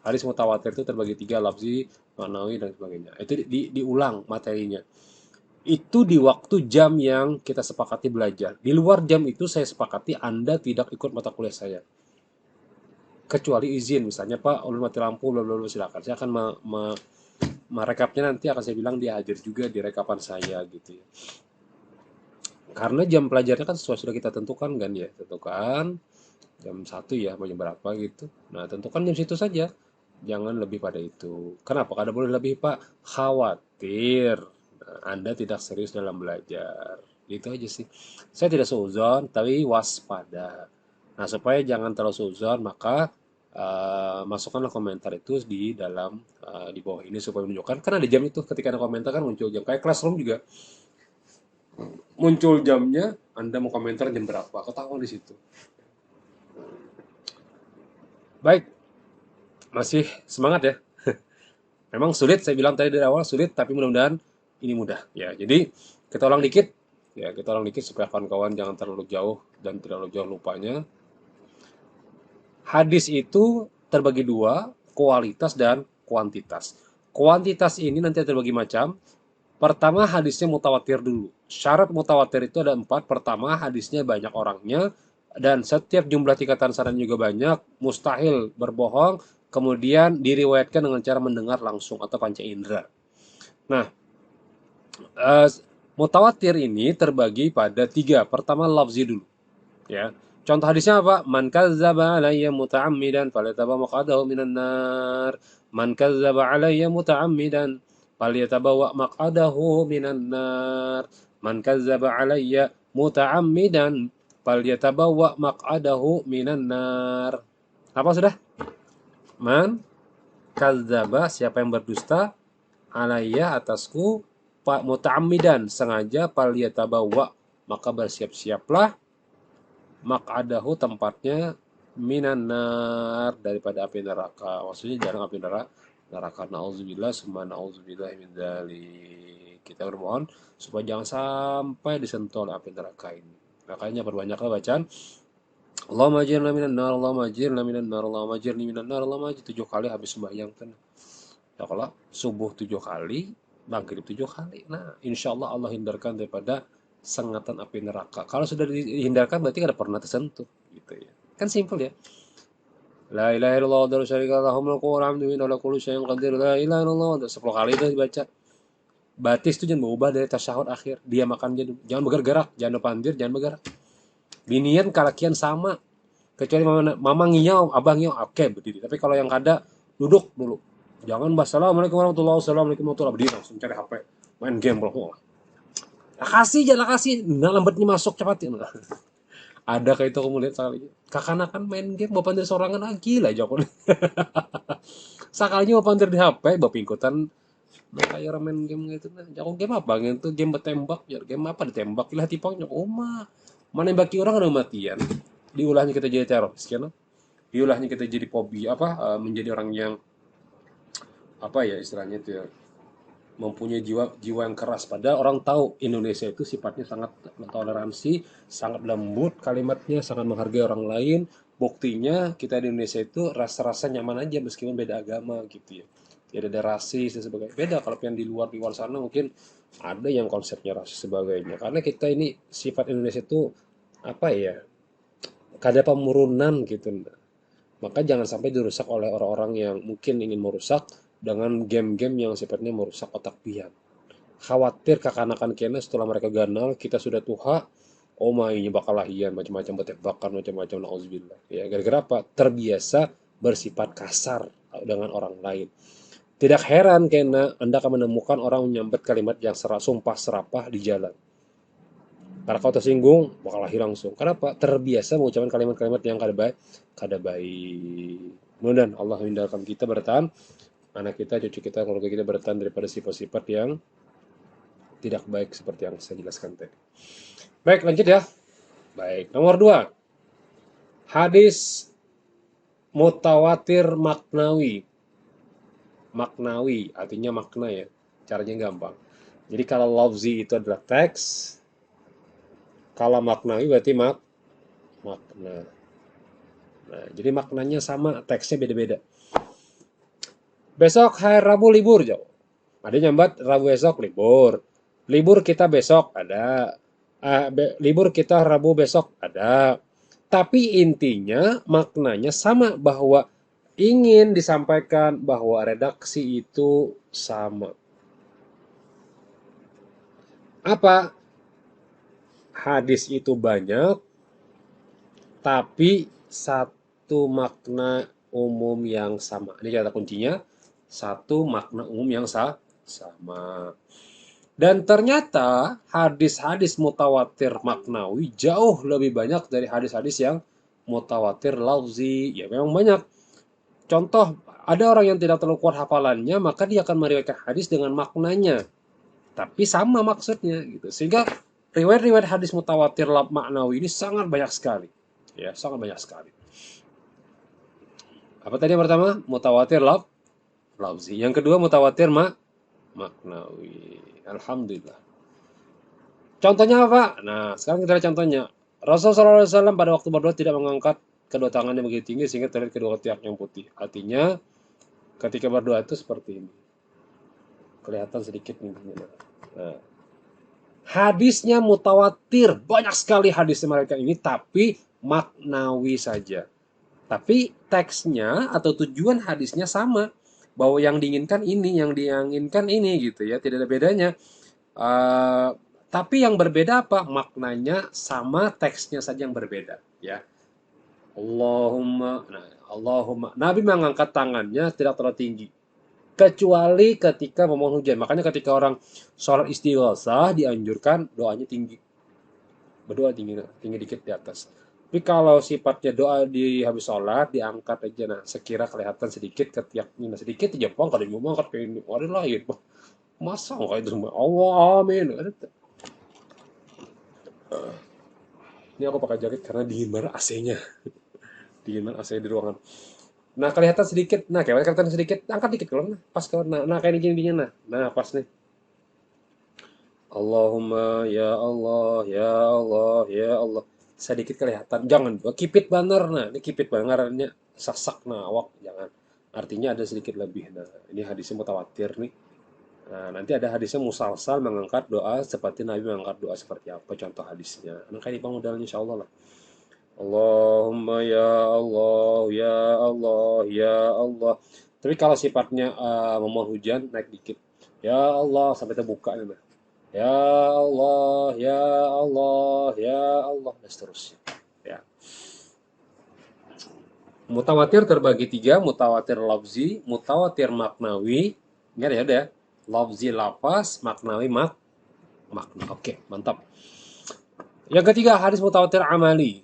hadis mutawatir itu terbagi tiga, lafzi, ma'nawi dan sebagainya. Itu diulang materinya. Itu di waktu jam yang kita sepakati belajar. Di luar jam itu saya sepakati Anda tidak ikut mata kuliah saya. Kecuali izin, misalnya Pak, ulun mati lampu, lalu silakan. Saya akan merekapnya nanti akan saya bilang dia hadir juga di rekapan saya gitu ya. Karena jam pelajarnya kan sesuai sudah kita tentukan kan ya, tentukan jam 1 ya, mau jam berapa gitu. Nah, tentukan jam situ saja. Jangan lebih pada itu. Kenapa? Kada boleh lebih, Pak. Khawatir Anda tidak serius dalam belajar. Itu aja sih. Saya tidak seuzon, tapi waspada. Nah, supaya jangan terlalu seuzon, maka masukkanlah komentar itu di dalam di bawah ini supaya menunjukkan. Kan ada jam itu ketika ada komentar kan muncul jam. Kayak classroom juga muncul jamnya. Anda mau komentar jam berapa? Ketahuan di situ. Baik, masih semangat ya. Memang sulit, saya bilang tadi dari awal sulit, tapi mudah-mudahan ini mudah ya. Jadi kita ulang dikit, ya kita ulang dikit supaya kawan-kawan jangan terlalu jauh dan terlalu jauh lupanya. Hadis itu terbagi dua, kualitas dan kuantitas. Kuantitas ini nanti terbagi macam. Pertama hadisnya mutawatir dulu. Syarat mutawatir itu ada 4. Pertama hadisnya banyak orangnya dan setiap jumlah tingkatan sanad juga banyak. Mustahil berbohong. Kemudian diriwayatkan dengan cara mendengar langsung atau panca indera. Nah, eh, mutawatir ini terbagi pada 3. Pertama lafzi dulu. Ya. Contoh hadisnya apa? Man kazzaba alayya muta'ammidan falyatabawa maq'adahu minan nar. Man kazzaba alayya muta'ammidan falyatabawa maq'adahu minan nar. Man kazzaba alayya muta'ammidan falyatabawa maq'adahu minan nar. Apa sudah? Man kazzaba, siapa yang berdusta, alayya atasku, pak muta'ammidan sengaja, falyatabawa maka bersiap-siaplah, maq'adahu tempatnya, minan nar daripada api neraka. Maksudnya jarang api neraka. Nauzubillah summa nauzubillah min dzalik. Kita bermohon supaya jangan sampai disentuh oleh api neraka ini. Makanya perbanyaklah bacaan Allahumma ajirna minan nar, Allahumma ajirna minan nar, Allahumma ajirni minan nar, Allahumma ajir 7 kali habis sembahyang kan. Ya kalau subuh 7 kali, maghrib 7 kali. Nah, insya Allah Allah hindarkan daripada sengatan api neraka. Kalau sudah dihindarkan berarti kada pernah tersentuh gitu ya. Kan simpel ya. La ilaha illallah wa la syarika lahu mulku wa hamdu wa ala kulli syai'in qadir. La ilaha illallah 10 kali itu dibaca. Batis itu jangan berubah dari tasyahud akhir. Dia makan jangan bergerak, jangan pandir, jangan bergerak. Binian kalakian sama. Kecuali mama ngiyau, abang ngiyau, oke berdiri. Tapi kalau yang kada, duduk dulu. Jangan bahas assalamualaikum warahmatullahi wabarakatuh, assalamualaikum warahmatullahi wabarakatuh. Berdiri langsung cari HP. Main game bro. Kasih jangan kasih. Nah lambatnya masuk cepat ya. Nah. Ada kayak itu kamu lihat sekali. Kakak kan main game, bapak dari sorangan lagi lah Joko. Sekalinya bapak dari di HP, bapak ikutan. Nah, kayak orang main game gitu. Nah, Joko game apa? Gitu game bertembak. Ya, game apa ditembak? Lah tipongnya. Oh mah. Mana yang baki orang ada matian. Diulahnya kita jadi teroris kan? Diulahnya kita jadi fobi apa? Menjadi orang yang apa ya istilahnya itu ya, mempunyai jiwa yang keras. Padahal orang tahu Indonesia itu sifatnya sangat toleransi, sangat lembut kalimatnya, sangat menghargai orang lain. Buktinya kita di Indonesia itu rasa-rasa nyaman aja meskipun beda agama gitu ya. Tidak ada rasis dan sebagainya. Beda kalau yang di luar sana mungkin ada yang konsepnya rasis sebagainya. Karena kita ini sifat Indonesia itu apa ya? Kada pemurunan gitu. Maka jangan sampai dirusak oleh orang-orang yang mungkin ingin merusak dengan game-game yang sifatnya merusak otak pian. Khawatir kakanakan kena setelah mereka ganal, kita sudah tuha, oh mainnya bakal lahian, macam-macam bertembakan, macam-macam, na'udzubillah. Ya, gara-gara apa? Terbiasa bersifat kasar dengan orang lain. Tidak heran karena Anda akan menemukan orang menyambut kalimat yang sumpah serapah di jalan. Karena kau tersinggung, bakal lahir langsung. Kenapa? Terbiasa mengucapkan kalimat-kalimat yang kada baik. Kada baik. Mudah-mudahan Allah hindarkan kita bertahan. Anak kita, cucu kita, keluarga kita bertahan daripada sifat-sifat yang tidak baik seperti yang saya jelaskan tadi. Baik, lanjut ya. Baik, nomor 2. Hadis mutawatir maknawi. Maknawi, artinya makna ya. Caranya gampang. Jadi kalau lafzi itu adalah teks, kalau maknawi berarti makna. Nah, jadi maknanya sama, teksnya beda-beda. Besok hari Rabu libur, jauh. Ada nyambat Rabu besok libur. Libur kita besok ada. Libur kita Rabu besok ada. Tapi intinya maknanya sama bahwa ingin disampaikan bahwa redaksi itu sama. Apa? Hadis itu banyak, tapi satu makna umum yang sama. Ini kata kuncinya, satu makna umum yang sama. Dan ternyata hadis-hadis mutawatir maknawi jauh lebih banyak dari hadis-hadis yang mutawatir lafzi. Ya memang banyak. Contoh, ada orang yang tidak terlalu kuat hafalannya, maka dia akan meriwayatkan hadis dengan maknanya. Tapi sama maksudnya gitu. Sehingga riwayat-riwayat hadis mutawatir maknawi ini sangat banyak sekali. Ya, sangat banyak sekali. Apa tadi yang pertama? Mutawatir lafzi. Yang kedua mutawatir maknawi. Alhamdulillah. Contohnya apa? Nah, sekarang kita lihat contohnya. Rasulullah SAW pada waktu berdoa tidak mengangkat kedua tangannya begitu tinggi sehingga terlihat kedua ketiak yang putih. Artinya ketika berdoa itu seperti ini. Kelihatan sedikit nih. Nah, hadisnya mutawatir. Banyak sekali hadisnya mereka ini, tapi maknawi saja. Tapi teksnya atau tujuan hadisnya sama. Bahwa yang diinginkan ini, yang diinginkan ini gitu ya. Tidak ada bedanya. Uh, tapi yang berbeda apa? Maknanya sama, teksnya saja yang berbeda. Ya, Allahumma. Nabi mengangkat tangannya tidak terlalu tinggi. Kecuali ketika memohon hujan. Makanya ketika orang sholat istighosah dianjurkan doanya tinggi. Berdoa tinggi, tinggi dikit di atas. Tapi kalau sifatnya doa di habis sholat, diangkat aja. Nah, sekira kelihatan sedikit, ketiaknya sedikit, Jepang kalau mau angkat kayak ini. Ada lain. Masa nggak itu semua? Allah, amin. Ini aku pakai jaket karena dingin banget AC-nya. Dingin banget AC di ruangan. Nah, kelihatan sedikit. Nah, kayak kelihatan sedikit. Angkat dikit kalau pas kalau nah kayak gini nah. Nah, pas nih. Allahumma ya Allah, ya Allah, ya Allah. Sedikit kelihatan. Jangan juga kipit banner. Nah, ini kipit bannernya sasak nah awak jangan. Artinya ada sedikit lebih. Nah, ini hadisnya mutawatir nih. Nah, nanti ada hadisnya musalsal mengangkat doa seperti Nabi mengangkat doa seperti apa contoh hadisnya. Nah, kayak di pengudalnya insya Allah lah. Allahumma ya Allah, ya Allah, ya Allah. Tapi kalau sifatnya memohon hujan naik dikit. Ya Allah sampai terbuka nih. Ya Allah, ya Allah, ya Allah dan seterusnya. Ya. Mutawatir terbagi tiga, mutawatir lafzi, mutawatir maknawi. Ingat ya udah. Lafzi lafaz, maknawi makna. Oke, mantap. Yang ketiga hadis mutawatir amali.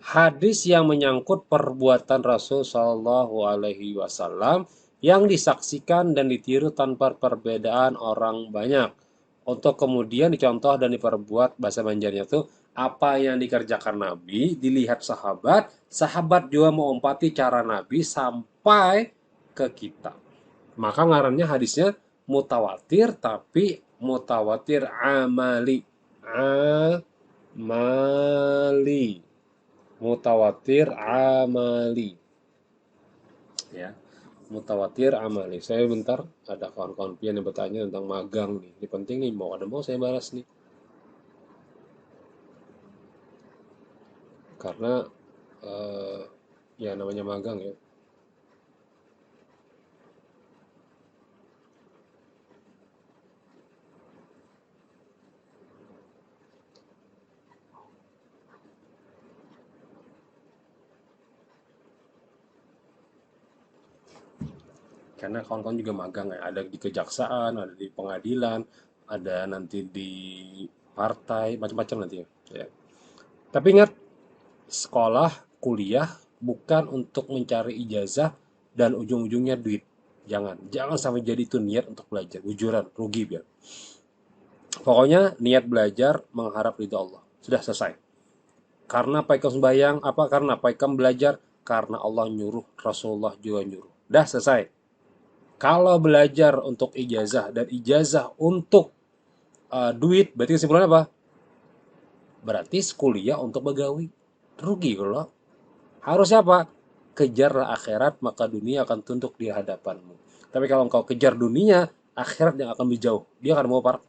Hadis yang menyangkut perbuatan Rasul Shallallahu Alaihi Wasallam yang disaksikan dan ditiru tanpa perbedaan orang banyak. Untuk kemudian dicontoh dan diperbuat bahasa Banjarnya itu apa yang dikerjakan Nabi dilihat sahabat, sahabat juga mengompati cara Nabi sampai ke kita. Maka ngarannya hadisnya mutawatir tapi mutawatir amali. Amali. Mutawatir amali. Ya, mutawatir amali. Saya bentar ada kawan-kawan pian yang bertanya tentang magang nih. Ini penting nih, mau saya balas nih. Karena eh, ya namanya magang ya. Karena kawan-kawan juga magang ya. Ada di kejaksaan, ada di pengadilan, ada nanti di partai, macam-macam nanti ya. Ya. Tapi ingat, sekolah, kuliah bukan untuk mencari ijazah dan ujung-ujungnya duit. Jangan sampai jadi itu niat untuk belajar. Ujuran, rugi biar. Pokoknya niat belajar mengharap ridho Allah. Sudah selesai. Karena paikam sembahyang, apa? Karena paikam belajar, karena Allah nyuruh, Rasulullah juga nyuruh. Dah selesai. Kalau belajar untuk ijazah dan ijazah untuk duit, berarti kesimpulannya apa? Berarti kuliah untuk begawi. Rugi kalau. Harusnya apa? Kejarlah akhirat, maka dunia akan tunduk di hadapanmu. Tapi kalau engkau kejar dunia, akhirat yang akan menjauh. Dia akan mau parah.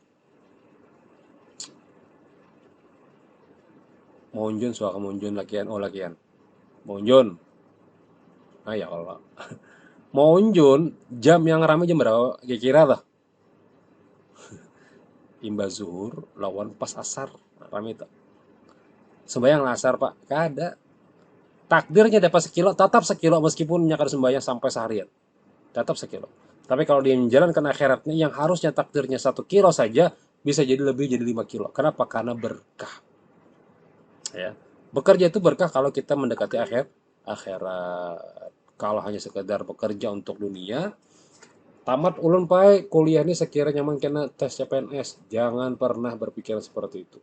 Monjon suaka monjon lakian, oh lakian. Monjon. Ah ya Allah. Monjon, jam yang ramai jam berapa? Kira-kira lah. Imba zuhur lawan pas asar. Ramai tak? Sembayang asar pak. Kada. Takdirnya dapat sekilo, tetap sekilo meskipun nyakar sembahyang sampai seharian. Tetap sekilo. Tapi kalau dia menjalankan akhiratnya yang harusnya takdirnya 1 kilo saja, bisa jadi lebih jadi 5 kilo. Kenapa? Karena berkah. Ya. Bekerja itu berkah kalau kita mendekati akhirat. Kalau hanya sekedar bekerja untuk dunia, tamat ulun pai kuliah ini sekiranya mungkin tes CPNS. Jangan pernah berpikiran seperti itu.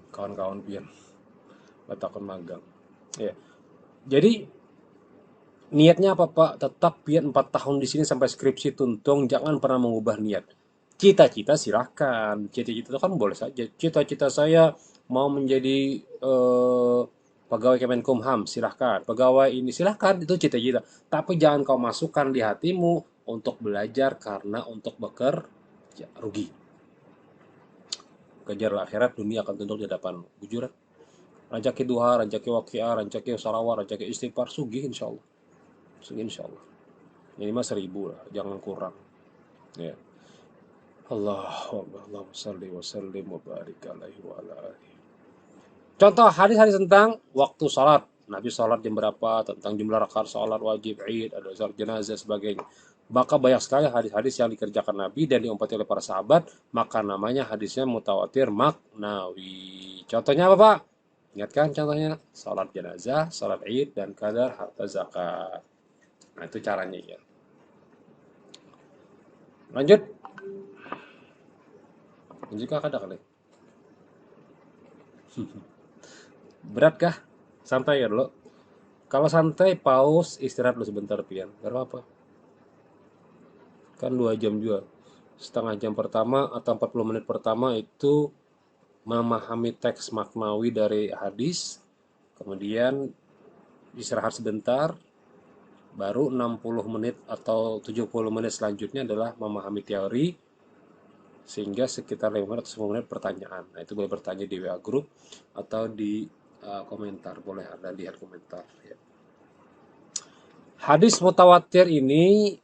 Kawan-kawan pian, takon magang. Ya. Jadi niatnya apa Pak? Tetap pian 4 tahun di sini sampai skripsi tuntung, jangan pernah mengubah niat. Cita-cita silahkan, cita-cita itu kan boleh saja. Cita-cita saya mau menjadi pegawai Kemenkumham, silahkan. Pegawai ini silahkan, itu cita-cita. Tapi jangan kau masukkan di hatimu untuk belajar karena untuk bekerja rugi. Kejarlah akhirat, dunia akan tunduk di hadapanmu. Bujuran. Rancaki duha, rancaki waqiah, rancaki salawat, rancaki istighfar, sugih insya Allah. Sugih insya Allah. Minimal 1.000 lah, jangan kurang. Ya. Allahumma salli wa sallim wa barik alaihi wa ala alihi. Contoh hadis-hadis tentang waktu sholat. Nabi sholat jam berapa, tentang jumlah rakaat sholat wajib, id, ada sholat jenazah, sebagainya. Maka banyak sekali hadis-hadis yang dikerjakan Nabi dan diumpati oleh para sahabat, maka namanya hadisnya mutawatir maknawi. Contohnya apa Pak? Ingatkan contohnya, sholat jenazah, sholat id, dan kadar harta zakat. Nah itu caranya ya. Lanjut, lanjut kah kada kali? Berat kah? Santai ya dulu. Kalau santai, pause, istirahat dulu sebentar, Pian. Gak apa-apa. Kan 2 jam juga. Setengah jam pertama atau 40 menit pertama itu memahami teks maknawi dari hadis. Kemudian istirahat sebentar. Baru 60 menit atau 70 menit selanjutnya adalah memahami teori. Sehingga sekitar 5 menit atau 10 menit pertanyaan. Nah itu boleh bertanya di WA Group atau di komentar. Boleh ada lihat komentar. Ya. Hadis mutawatir ini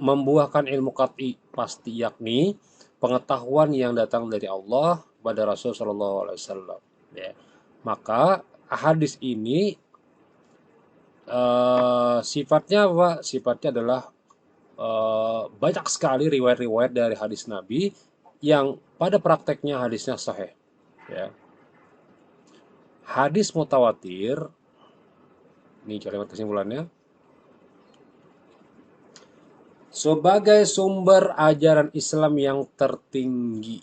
membuahkan ilmu qat'i pasti, yakni pengetahuan yang datang dari Allah pada Rasul Shallallahu Alaihi Wasallam. Ya. Maka hadis ini sifatnya apa? Sifatnya adalah banyak sekali riwayat-riwayat dari hadis Nabi yang pada prakteknya hadisnya sahih. Ya. Hadis mutawatir, ini kalimat kesimpulannya, sebagai sumber ajaran Islam yang tertinggi.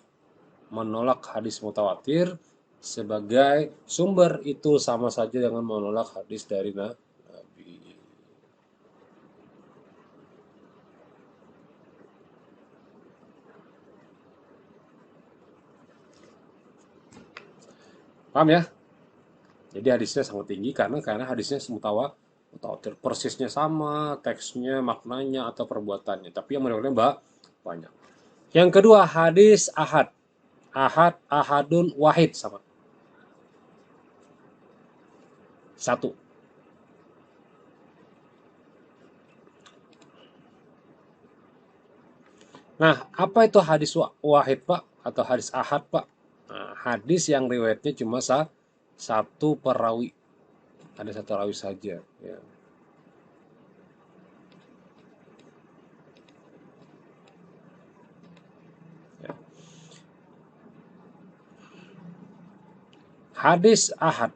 Menolak hadis mutawatir sebagai sumber itu sama saja dengan menolak hadis dari Nabi. Paham ya? Jadi hadisnya sangat tinggi karena hadisnya mutawatir, persisnya sama, teksnya, maknanya atau perbuatannya. Tapi yang menurutnya banyak. Yang kedua hadis ahad. Ahad, ahadun, wahid sama. Satu. Nah, apa itu hadis wahid Pak? Atau hadis ahad Pak? Nah, hadis yang riwayatnya cuma satu perawi. Ada satu rawi saja. Ya. Ya. Hadis ahad.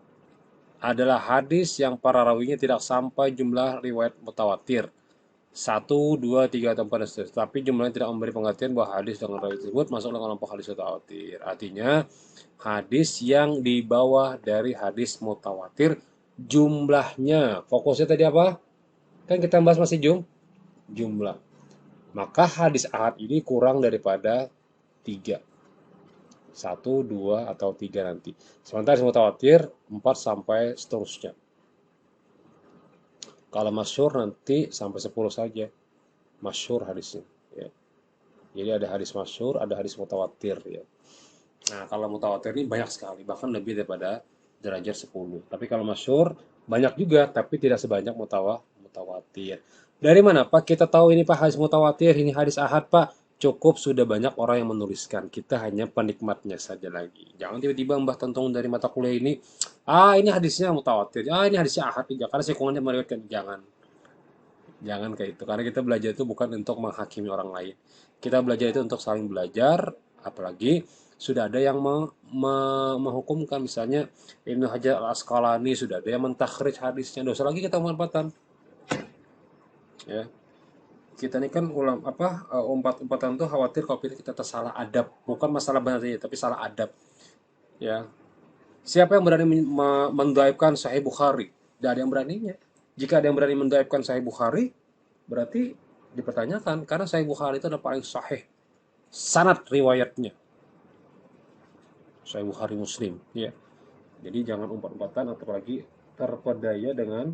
adalah hadis yang para rawinya tidak sampai jumlah riwayat mutawatir. Satu, dua, tiga, atau empat, dan seterusnya. Tapi jumlahnya tidak memberi pengertian bahwa hadis dengan rawi tersebut masuk dalam kelompok hadis mutawatir. Artinya, hadis yang di bawah dari hadis mutawatir jumlahnya. Fokusnya tadi apa? Kan kita bahas masih jumlah. Maka hadis ahad ini kurang daripada 3. 1, 2, atau 3 nanti. Sementara hadis mutawatir 4 sampai seterusnya. Kalau masyhur nanti sampai 10 saja. Masyhur hadisnya. Ya. Jadi ada hadis masyhur, ada hadis mutawatir. Ya. Nah, kalau mutawatir ini banyak sekali, bahkan lebih daripada derajat 10. Tapi kalau masyhur banyak juga, tapi tidak sebanyak mutawatir. Dari mana Pak kita tahu ini Pak hadis mutawatir, ini hadis ahad Pak? Cukup sudah banyak orang yang menuliskan. Kita hanya penikmatnya saja lagi. Jangan tiba-tiba Mbah Tentong dari mata kuliah ini, ini hadisnya mutawatir, ini hadisnya ahad, karena sekungannya meriwayatkan. Jangan kayak itu. Karena kita belajar itu bukan untuk menghakimi orang lain. Kita belajar itu untuk saling belajar, apalagi sudah ada yang menghukumkan, misalnya Ibnu Hajar Al-Asqalani sudah ada yang mentakhrij hadisnya, dosa lagi kita memanfaatkan. Ya. Kita ini kan umpat-umpatan tuh khawatir kalau kita tersalah adab, bukan masalah benar saja, tapi salah adab. Ya. Siapa yang berani mendaifkan Sahih Bukhari? Tidak ada yang beraninya. Jika ada yang berani mendaifkan Sahih Bukhari, berarti dipertanyakan, karena Sahih Bukhari itu adalah paling sahih sanad riwayatnya. Sahih Bukhari Muslim, ya. Jadi jangan umpat-umpatan, apalagi terpedaya dengan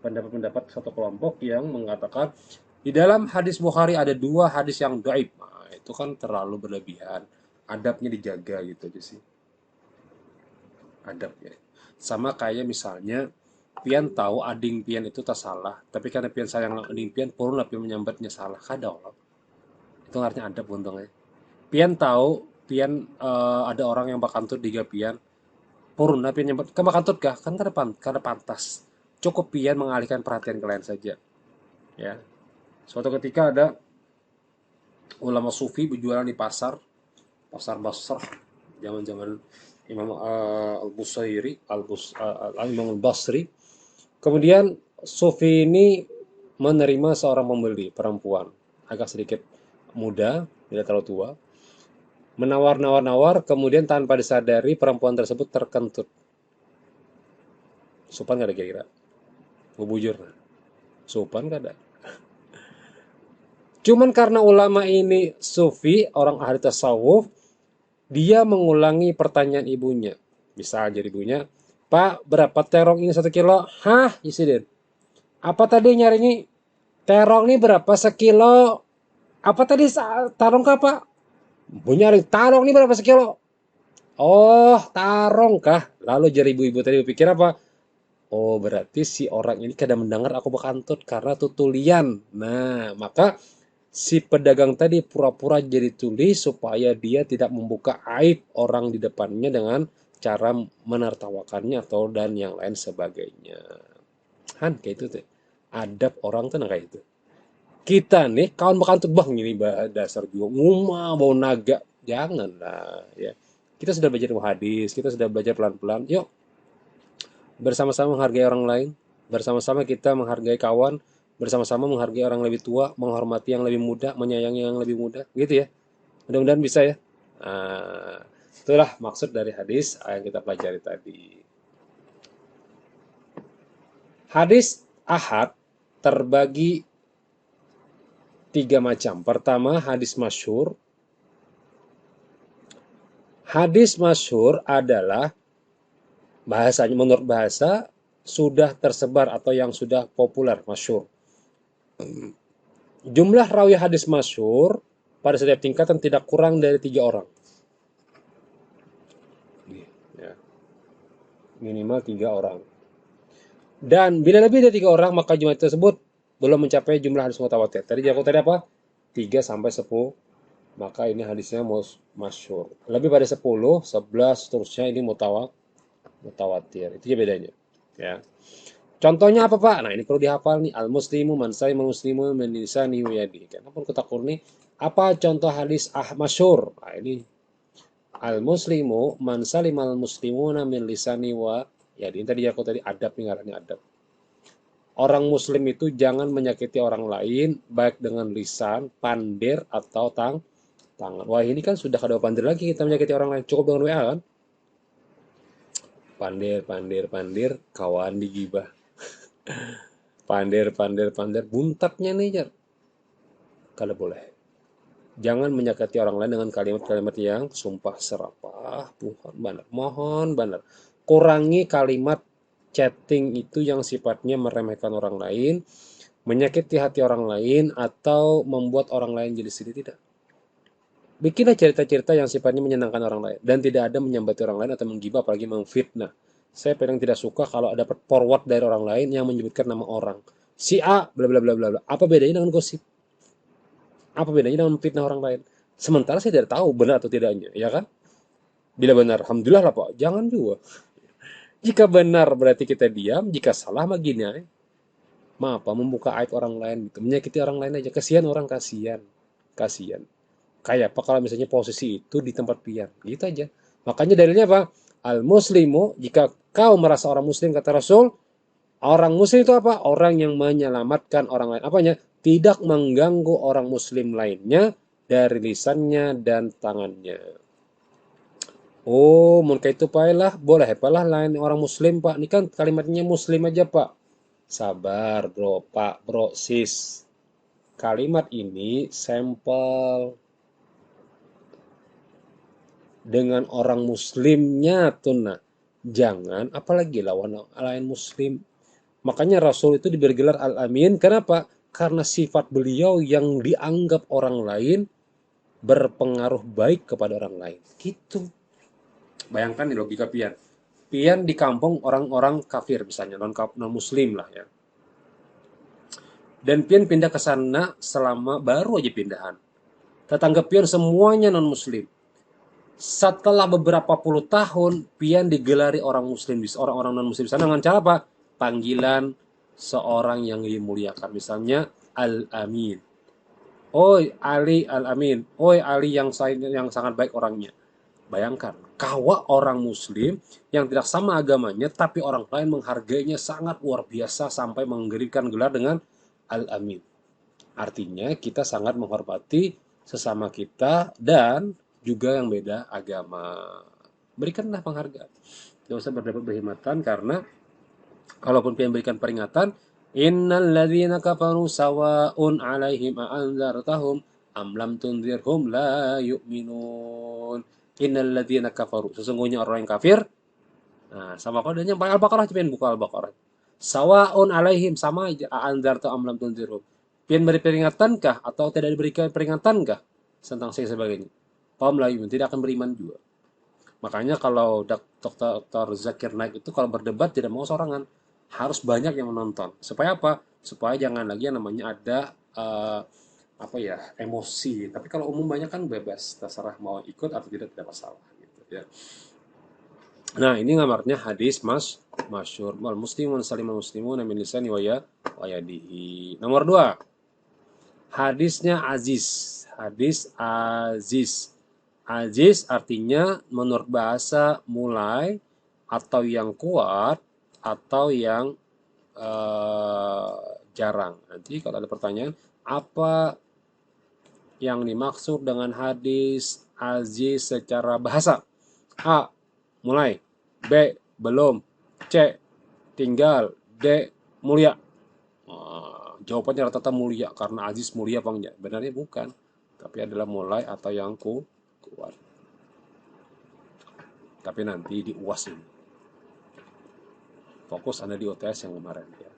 pendapat-pendapat satu kelompok yang mengatakan di dalam hadis Bukhari ada 2 hadis yang dhaif. Nah, itu kan terlalu berlebihan. Adabnya dijaga gitu aja sih. Adabnya. Sama kayak misalnya pian tahu ading pian itu tak salah, tapi karena pian sayang ading pian, purun pian menyambatnya salah. Kadang itu artinya adab untungnya. Pian tahu pian ada orang yang bakantut diga pian, purun pian nyambat ke bakantut kah? Kan karena pantas. Cukup pian mengalihkan perhatian kalian saja. Ya. Suatu ketika ada ulama sufi berjualan di pasar Basrah, zaman-zaman Imam Al-Busairi, Imam Al-Basri. Kemudian sufi ini menerima seorang pembeli perempuan, agak sedikit muda, tidak terlalu tua. Menawar-nawar, kemudian tanpa disadari perempuan tersebut terkentut. Sopan gak ada kira-kira? Bujur. Sopan gak ada? Cuman karena ulama ini sufi, orang ahli tasawuf, dia mengulangi pertanyaan ibunya. Bisa jadi ibunya, Pak, berapa terong ini 1 kilo? Hah, Isidin? Apa tadi nyarinya? Terong ini berapa sekilo? Apa tadi tarong kah, Pak? Bu nyari tarong ini berapa sekilo? Oh, tarong kah? Lalu jadi ibu-ibu tadi berpikir apa? Oh, berarti si orang ini kadang mendengar aku bekantut karena tutulian. Nah, maka si pedagang tadi pura-pura jadi tuli supaya dia tidak membuka aib orang di depannya dengan cara menertawakannya atau dan yang lain sebagainya. Han kayak itu tuh. Adab orang tuh kayak itu. Kita nih kawan bekantut bang ini dasar juga ngumah bau naga. Janganlah ya. Kita sudah belajar hadis, kita sudah belajar pelan-pelan. Yuk bersama-sama menghargai orang lain, bersama-sama kita menghargai kawan, bersama-sama menghargai orang lebih tua, menghormati yang lebih muda, menyayangi yang lebih muda, gitu ya. Mudah-mudahan bisa ya. Nah, itulah maksud dari hadis yang kita pelajari tadi. Hadis ahad terbagi 3 macam. Pertama, hadis masyhur. Hadis masyhur adalah bahasanya, menurut bahasa sudah tersebar atau yang sudah populer, masyhur. Jumlah rawi hadis masyhur pada setiap tingkatan tidak kurang dari 3 orang. Ya. Minimal 3 orang. Dan bila lebih dari 3 orang, maka jumlah tersebut belum mencapai jumlah hadis mutawatir. Tadi apa? 3 sampai 10. Maka ini hadisnya masyhur. Lebih pada 10, 11, seterusnya ini mutawatir. Itu ya bedanya. Ya. Contohnya apa Pak? Nah ini perlu dihafal nih. Al-muslimu man salimal muslimu min lisanihi wa yadihi. Kenapa kita kurni? Apa contoh hadis masyhur? Nah ini al-muslimu man salimal muslimuna min lisanihi wa Ya, ini tadi aku tadi adab nih ngarannya adab. Orang muslim itu jangan menyakiti orang lain baik dengan lisan, pandir atau tangan. Wah, ini kan sudah kada pandir lagi kita menyakiti orang lain. Cukup dengan WA kan? Pandir, pandir, pandir, kawan digibah. Pandir, pandir, pandir, buntatnya nih, Jar. Kada boleh. Jangan menyakiti orang lain dengan kalimat-kalimat yang sumpah serapah. Mohon benar, mohon benar. Kurangi kalimat chatting itu yang sifatnya meremehkan orang lain, menyakiti hati orang lain, atau membuat orang lain jadi sedih. Tidak. Bikinlah cerita-cerita yang sifatnya menyenangkan orang lain dan tidak ada menyambati orang lain atau menggibah apalagi memfitnah. Saya paling tidak suka kalau ada forward dari orang lain yang menyebutkan nama orang. Si A bla bla bla bla bla. Apa bedanya dengan gosip? Apa bedanya dengan memfitnah orang lain? Sementara saya tidak tahu benar atau tidaknya, ya kan? Bila benar, alhamdulillah lah Pak. Jangan juga. Jika benar berarti kita diam, jika salah mah gini aja. Maaf, Pak, membuka aib orang lain gitu. Menyakiti orang lain aja. Kasihan orang, kasihan. Kasihan. Kayak apa kalau misalnya posisi itu di tempat pian, gitu aja. Makanya dalilnya apa? Al muslimu, jika kau merasa orang muslim kata Rasul, orang muslim itu apa? Orang yang menyelamatkan orang lain. Apanya? Tidak mengganggu orang muslim lainnya dari lisannya dan tangannya. Oh, mereka itu Pak lah, boleh Pak lah lain orang muslim Pak. Ini kan kalimatnya muslim aja Pak. Sabar bro, Pak, bro, sis. Kalimat ini sampel dengan orang muslimnya tuh nah. Jangan apalagi lawan lain muslim. Makanya Rasul itu diberi gelar Al-Amin. Kenapa? Karena sifat beliau yang dianggap orang lain berpengaruh baik kepada orang lain. Gitu. Bayangkan nih logika pian. Pian di kampung orang-orang kafir misalnya, non muslim lah ya. Dan pian pindah ke sana selama baru aja pindahan. Tetangga pian semuanya non muslim. Setelah beberapa puluh tahun, pian digelari orang muslim, orang-orang non muslim sana dengan cara apa? Panggilan seorang yang dimuliakan, misalnya Al-Amin. Oi Ali Al-Amin, oi Ali yang sangat baik orangnya. Bayangkan, kawa orang muslim yang tidak sama agamanya, tapi orang lain menghargainya sangat luar biasa sampai memberikan gelar dengan Al-Amin. Artinya kita sangat menghormati sesama kita dan juga yang beda agama. Berikanlah penghargaan. Tidak usah berdebat berhimatan karena kalaupun pengen berikan peringatan, innal ladzina kafaru sawa'un 'alaihim a'anzartahum am lam tunzirhum la yu'minun. Innal ladzina kafaru, sesungguhnya orang yang kafir. Nah, sama kodenya Al-Baqarah, pengen buka Al-Baqarah. Sawa'un 'alaihim, sama aja a'anzarta am lam tunzirhum. Pengen beri peringankah atau tidak diberikan peringankah tentang saya sebagainya. Kaum lain tidak akan beriman juga. Makanya kalau Dr. Zakir Naik itu kalau berdebat tidak mau sorangan, harus banyak yang menonton. Supaya apa? Supaya jangan lagi yang namanya ada apa ya, emosi. Tapi kalau umum banyak kan bebas, terserah mau ikut atau tidak masalah gitu ya. Nah, ini ngamarnya hadis masyhur wal muslimun salimul muslimun min lisani wa yadihi. Nomor 2. Hadisnya aziz. Hadis aziz. Aziz artinya menurut bahasa mulai atau yang kuat atau yang jarang. Nanti kalau ada pertanyaan, apa yang dimaksud dengan hadis aziz secara bahasa? A. Mulai. B. Belum. C. Tinggal. D. Mulia. Jawabannya rata-rata mulia karena aziz mulia apa enggak? Benarnya bukan, tapi adalah mulai atau yang kuat. Tapi nanti di UAS ini. Fokus Anda di UTS yang kemarin ya.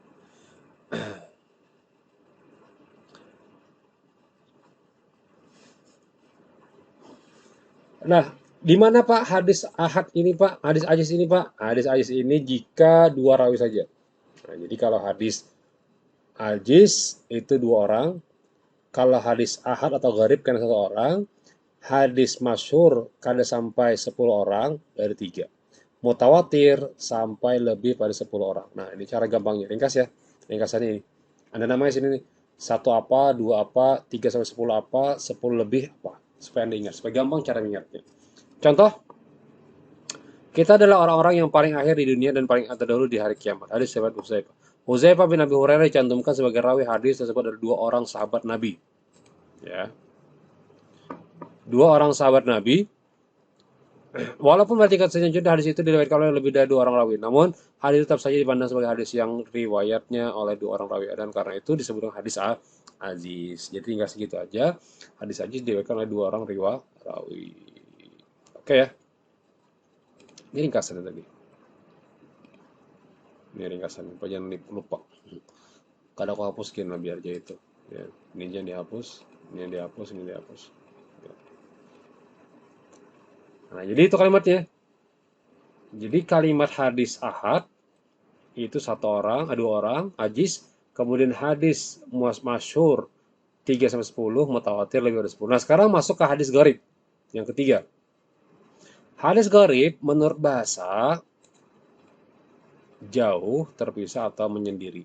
Nah, di mana Pak hadis ahad ini Pak? Hadis aziz ini Pak? Hadis aziz ini jika dua rawi saja. Nah, jadi kalau hadis aziz itu dua orang, kalau hadis ahad atau gharib kan satu orang, hadis masyhur kada sampai 10 orang dari 3. Mutawatir sampai lebih pada 10 orang. Nah, ini cara gampangnya. Ringkas ya. Ringkasannya ini. Anda namanya sini nih. 1 apa, 2 apa, 3 sampai 10 apa, 10 lebih apa. Supaya Anda ingat. Supaya gampang cara ingatnya. Contoh, Kita adalah orang-orang yang paling akhir di dunia dan paling terdahulu di hari kiamat. Hadis riwayat Hudzaifah. Hudzaifah bin Abi Hurairah dicantumkan sebagai rawi hadis tersebut dari dua orang sahabat Nabi. Ya, dua orang sahabat Nabi. Walaupun berarti selanjutnya hadis itu diriwayatkan oleh lebih dari dua orang rawi, namun hadis tetap saja dipandang sebagai hadis yang riwayatnya oleh dua orang rawi dan karena itu disebut hadis aziz. Jadi tinggal segitu aja. Hadis aziz diriwayatkan oleh dua orang rawi. Oke ya. Ini ringkasan tadi. Ini ringkasan. Jangan lupa. Kadang aku hapuskin lah biar aja itu. Ya, ini jangan dihapus, ini dihapus, ini dihapus. Ya. Nah, jadi itu kalimatnya. Jadi kalimat hadis ahad itu satu orang, dua orang, ajis, kemudian hadis masyhur 3 sampai 10, mutawatir lebih dari 10. Nah, sekarang masuk ke hadis gharib yang ketiga. Hadis gharib menurut bahasa jauh, terpisah atau menyendiri.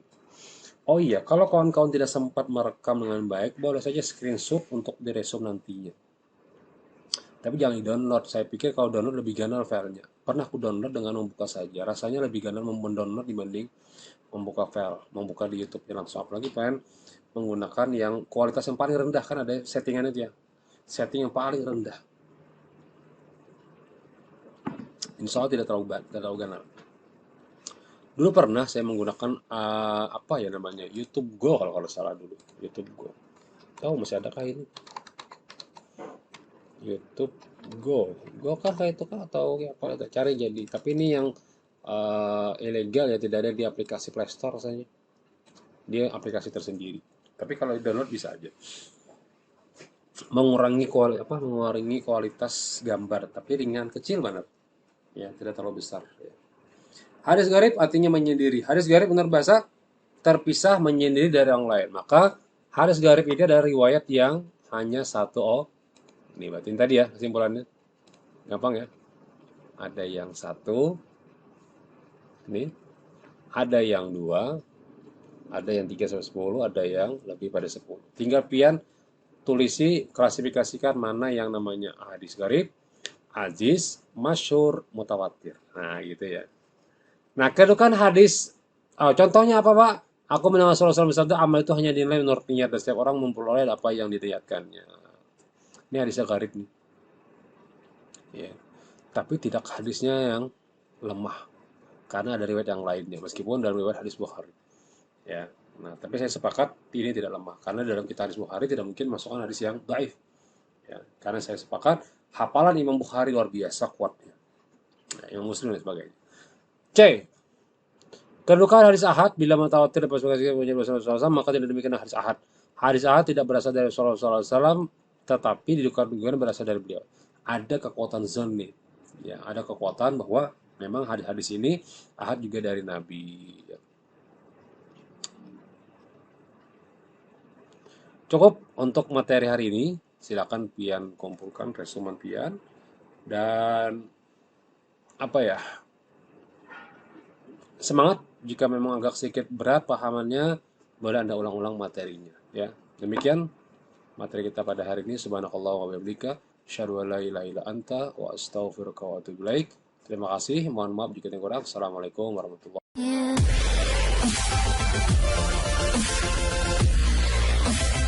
Oh iya, kalau kawan-kawan tidak sempat merekam dengan baik, boleh saja screenshot untuk diresum nantinya. Tapi jangan di-download. Saya pikir kalau download lebih ganas filenya. Pernah aku download dengan membuka saja. Rasanya lebih ganas mendownload dibanding membuka file, membuka di YouTube langsung. Apalagi pengen menggunakan yang kualitas yang paling rendah, kan ada settingannya itu ya. Setting yang paling rendah. Insya Allah tidak terlalu ganas. Dulu pernah saya menggunakan apa ya namanya, YouTube Go kalau salah dulu. YouTube Go. Tahu masih adakah ini? YouTube Go. Go kan kayak itu kan atau apa itu cari jadi. Tapi ini yang ilegal ya, tidak ada di aplikasi Play Store rasanya. Dia aplikasi tersendiri. Tapi kalau download bisa aja. Mengurangi kualitas gambar, tapi ringan kecil banget. Ya, tidak terlalu besar ya. Hadis gharib artinya menyendiri. Hadis gharib menurut bahasa terpisah menyendiri dari orang lain. Maka hadis gharib ini adalah riwayat yang hanya satu. Ini berarti tadi ya kesimpulannya. Gampang ya. Ada yang satu. Ini. Ada yang dua. Ada yang 3 sampai 10. Ada yang lebih pada 10. Tinggal pian tulisi, klasifikasikan mana yang namanya hadis gharib, aziz, masyhur, mutawatir. Nah gitu ya. Nah itu kan hadis. Contohnya apa Pak? Aku mendengar Rasulullah SAW bersabda, amal itu hanya dinilai menurut niat dan setiap orang memperoleh apa yang diniatkannya. Ini hadisnya gharib nih. Ya. Tapi tidak hadisnya yang lemah. Karena ada riwayat yang lainnya. Meskipun dalam riwayat hadis Bukhari. Ya. Nah, tapi saya sepakat ini tidak lemah. Karena dalam kitab hadis Bukhari tidak mungkin masukkan hadis yang dhaif. Ya. Karena saya sepakat, hafalan Imam Bukhari luar biasa kuatnya. Ya, Imam Muslim dan sebagainya. C. Kedudukan hadis ahad bila mutawatir dapat sebagai Rasulullah SAW, maka tidak demikian hadis ahad. Hadis ahad tidak berasal dari Rasulullah SAW, tetapi diduga-duga berasal dari beliau. Ada kekuatan zanni, ya, ada kekuatan bahwa memang hadis-hadis ini ahad juga dari Nabi. Ya. Cukup untuk materi hari ini. Silakan pian kumpulkan resumen pian dan apa ya? Semangat. Jika memang agak sedikit berat pahamannya, boleh Anda ulang-ulang materinya. Ya, demikian materi kita pada hari ini. Subhanakallah wa bihamdika, asyhadu an la ilaha illa anta wa astaghfiruka wa atubu ilaik. Terima kasih. Mohon maaf jika ada kurang. Assalamualaikum warahmatullahi wabarakatuh.